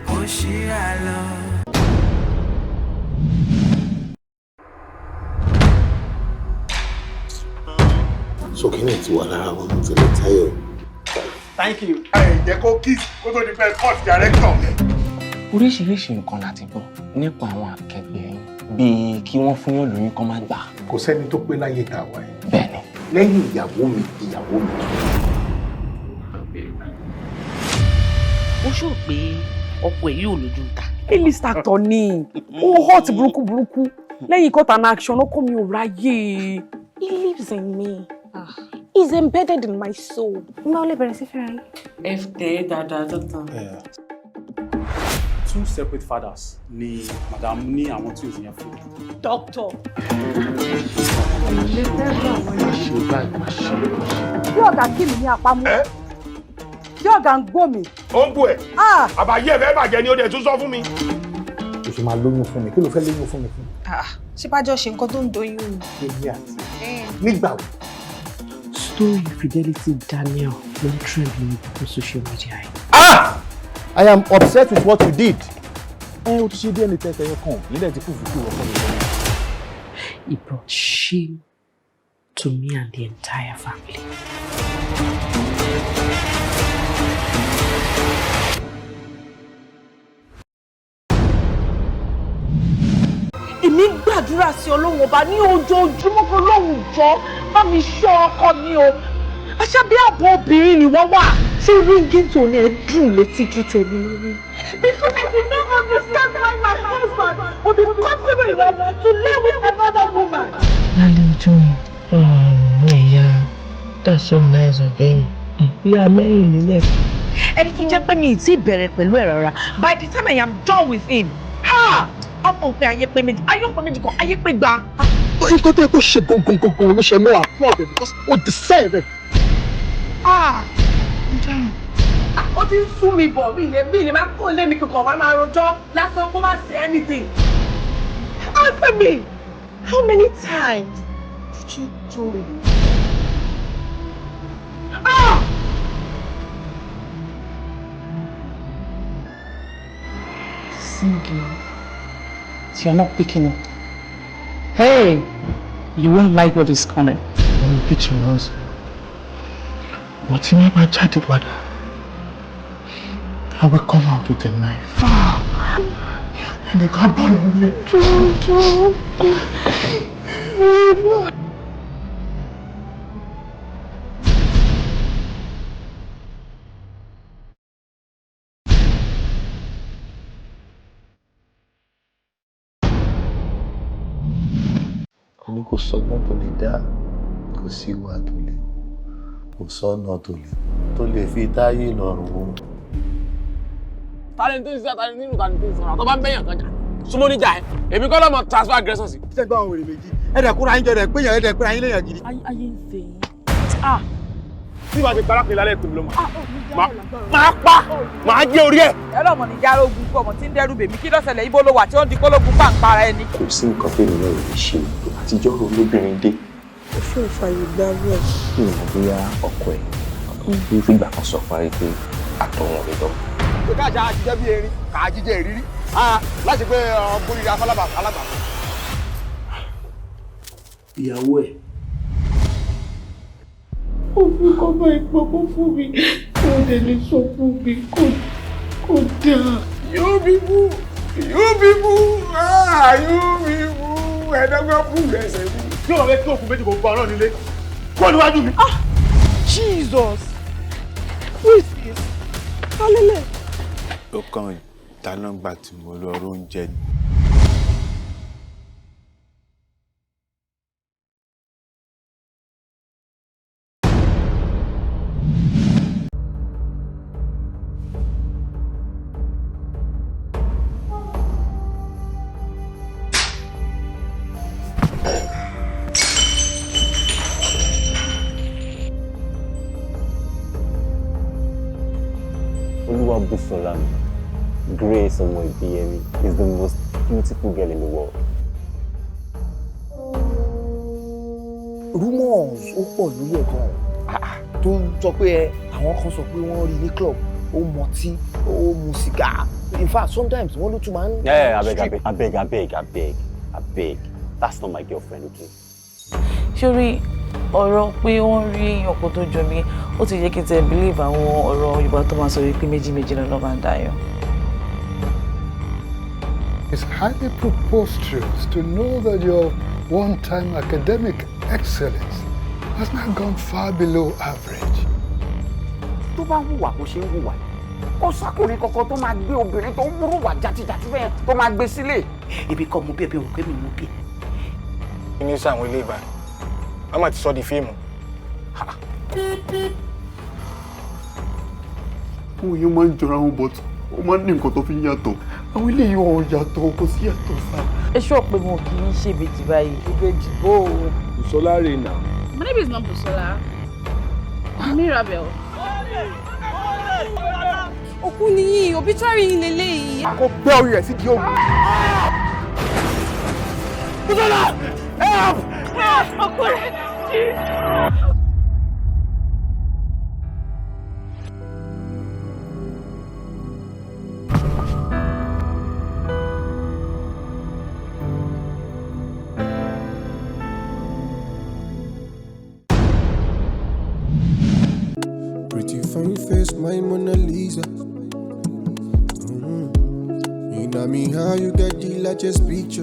kò ṣíra lọ. Sókínì ti wà lára wọn ti lè táyọ̀. Thank you. Jẹ́ kó kiss kó tó di pé court director. Oríṣiríṣi nǹkan láti gbọ́ nípa àwọn akẹgbẹ́ yín bíi kí wọ́n fún yín lóyún kán má gbà. Kò sẹ́ni tó pé láyé tá a wà yìí. Bẹ́ẹ̀ni. Lẹ́yìn ìyàwó mi. Ó ṣó pé ọkọ ẹ̀ yóò lójú ta. A-list actor ni. Ó hot burúkú. Lẹ́yìn cut and action, ọkọ mi ò ráyè. He lives in me. He's embedded in my soul. Má ó lè bẹ̀rẹ̀ sí fẹ́ràn yín. FD dáadáa tó tán. Two separate fathers ni madam ní àwọn tí ò sì yẹn fún. Doctor. Bí ọ̀gá kí mi ní apámú. Bí ọ̀gá ń gbó mi. Ó ń bú ẹ̀. Àbáyé ẹ̀ fẹ́ bàjẹ́ ni ó dẹ̀ tún sọ fún mi. O ṣe máa lóyún fún mi. Kí ló fẹ́ lóyún fún mi fún? Ṣé bájọ́ ṣe nǹkan tó ń doyún ni? Èmi àti nígbà wo? Story Fidelity Daniel ló ń trend lórí social media. I am upset with what you did. O ti ṣe DNA test ẹyọ kan nílẹ̀ tí kò fi kú ọkọ mi. It brought shame to me and the entire family. Èmi gbàdúrà sí Ọlọ́run ọba ní ojoojúmọ́ kó lóhùn jọ bá mi ṣọ́ ọkọ mi o. Àṣàbí àbọ̀ obìnrin ni wọ́n wà. Tí ríngì tó ní ẹ dùn létí ju tèmi lórí. Because I did not understand why my husband would be comfortable enough to live with another woman. Yeah, that's so nice of him. Yeah, marrying him. Ẹni tó jẹ́ pé mi ì tí bẹ̀rẹ̀ pẹ̀lú ẹ̀ rárá. By the time I am done with him, ọmọ òfin ayé pé méjì, ayé pé méjì kan, ayé pé gba. Nǹkan tó yẹ kó ṣe gangan ló ṣe mọ́ àpọ̀dé because o deserve it. Ó ti ń sún mi bọ̀ bí ilé máa kó lé mi kankan wá máa rojọ́ lásán kó má say anything. Answer me, how many times did you do it? Single. So you're not picking up. Hey, you won't like what is coming. I'm picturing us. But you never tried to bother. I will come out with a knife. And they can't bother me. Ní kò sọ́gbọ́n tó lè dá, kò sí ìwà tó lè, kò sọ́nà tó lè fi táyé lọ́rùn o. Talent is that I need to go. Tó bá bẹ́yàn kan jà. Súnmọ́ níjà ẹ̀. Èmi kọ́ lọ́mọ transfer aggression sí. Ṣé gbọ́ àwọn wèrè méjì? Ẹ̀dẹ̀ kúra yín jọ rẹ̀ pé yàn ẹ̀dẹ̀ kúra yín léyàn gidi. Ayé ń fẹ́ yín. tí wàá ṣe parápin lálẹ́ ìpínlẹ̀ lọ́mọ. Máa pa máa gé orí ẹ̀. ẹlọ́mọ ní jára ogun kú ọmọ tí ń dẹ́rù bèmí kí ló ṣẹlẹ̀ ibo ló wà tí ó ń di kólógun pàǹpara ẹni. kò sí nǹkan tèmi náà lè ṣe àtijọ́ olóbìnrin dé. ó ṣe ìfàyè gbárù ẹ̀. kí ni mo bóyá ọkọ ẹ̀ bí fìgbà kan sọ fún ẹ pé àtọ̀wọ̀n rẹ̀ dọ́gba. ṣé káàṣà àjíjẹ́ bí erin kà á jíjẹ́ ìrírí láti pé ọgbórí afọlábà alábà. ìyàwó ẹ̀. ó fi kọ́bọ̀ ìpọ́pọ́ fún mi kó lè lè sọ fún mi kó dáa. yóò bí bú ẹ̀ẹ́dọ́gbọ́n fún ẹsẹ̀ mi. kí ọ̀rẹ́ tí òkú méjì kò gbọ́ ọ̀rọ̀ nílé kó níwájú mi. Jesus who is this? Kálílẹ̀. ó kàn dáná gbà tí mo lọ oúnjẹ ni. Olúwabùsọ̀lá Grace Omoibiyemi is the most beautiful girl in the world. Rumors ó pọ̀ lórí ẹ̀ gan-an tó ń sọ pé àwọn kan sọ pé wọ́n rí ní club ó mọtí ó mu sìgá in fact sometimes wọ́n ló tún máa ń. Abeg, that's not my girlfriend, okay? Ṣorí ọ̀rọ̀ pé wọ́n rí ọ̀pọ̀ tó jọ mí ó ti yẹ kí n tẹ̀ believe àwọn ọ̀rọ̀ Yorùbá tó máa sọ wípé méjì lọ́nà máa ń dayọ̀. It's highly preposterous to know that your one-time academic excellence has now gone far below average. Tó bá hùwà bó ṣe ń hùwà kó sákùnrin kankan tó máa gbé obìnrin tó ń múrù wà jàtijàti bẹ́ẹ̀ tó máa gbé sílé. Ibi kan mo bí ẹbí òun pé mi mú bí. kí ni sáwọn ilé ìbá wọn máa ti sọ di fíìmù. àwọn èèyàn máa ń jọra wọn but ó máa ń ní nǹkan tó fi ń yàtọ̀ àwọn ilé yìí wọn yàtọ̀ kò sí yàtọ̀ sá. ẹ ṣọ́ pé mo kì í ṣèbejì báyìí. ìbejì bó o. Busola rè nà. My name is not Busola. Mirabel. Òkú nìyí obituary yìí lélẹ́yìí. a kò gbé orí rẹ̀ sí di omi. Busola help. ọkùnrin. Fine face, my Mona Lisa. You know me how you get the largest picture.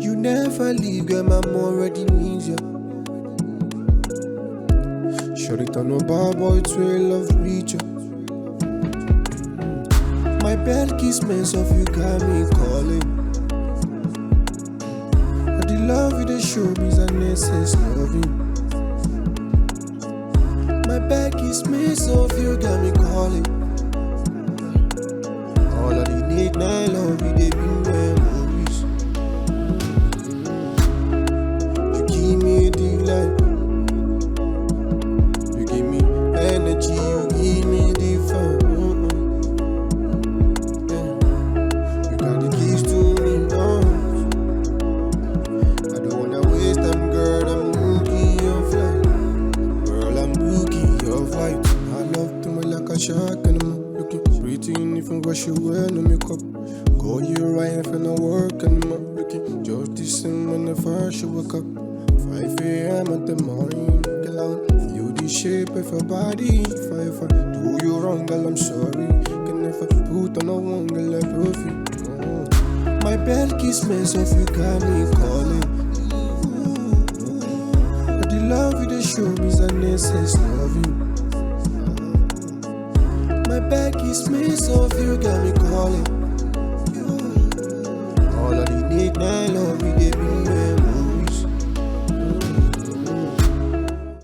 You never leave, girl, my mom already needs you. Shut it on a bar boy, trail of preacher. My bed kiss mess of you got me calling. The love you they show me is an essence loving. My back is mess of you got me calling. All of the need now love you they be memories. You give me a delight. You give me energy, you give me the fun. You got the keys to me now. I don't wanna waste time, girl, I'm looking your flight. Girl, I'm looking your flight. I love to me like a shark and I'm looking pretty even wash you wear no makeup. Go you right if I no work and I'm looking just the same when the first you wake up. 5 a.m. at the morning, girl, I'll feel the shape of your body. If I ever do you wrong, girl, I'm sorry. Can never put on a one girl like Ruffy. My bed kiss mess of you got me calling. The love you they show me is an essence loving. My back is mess of you got me calling. All of the need now love you they be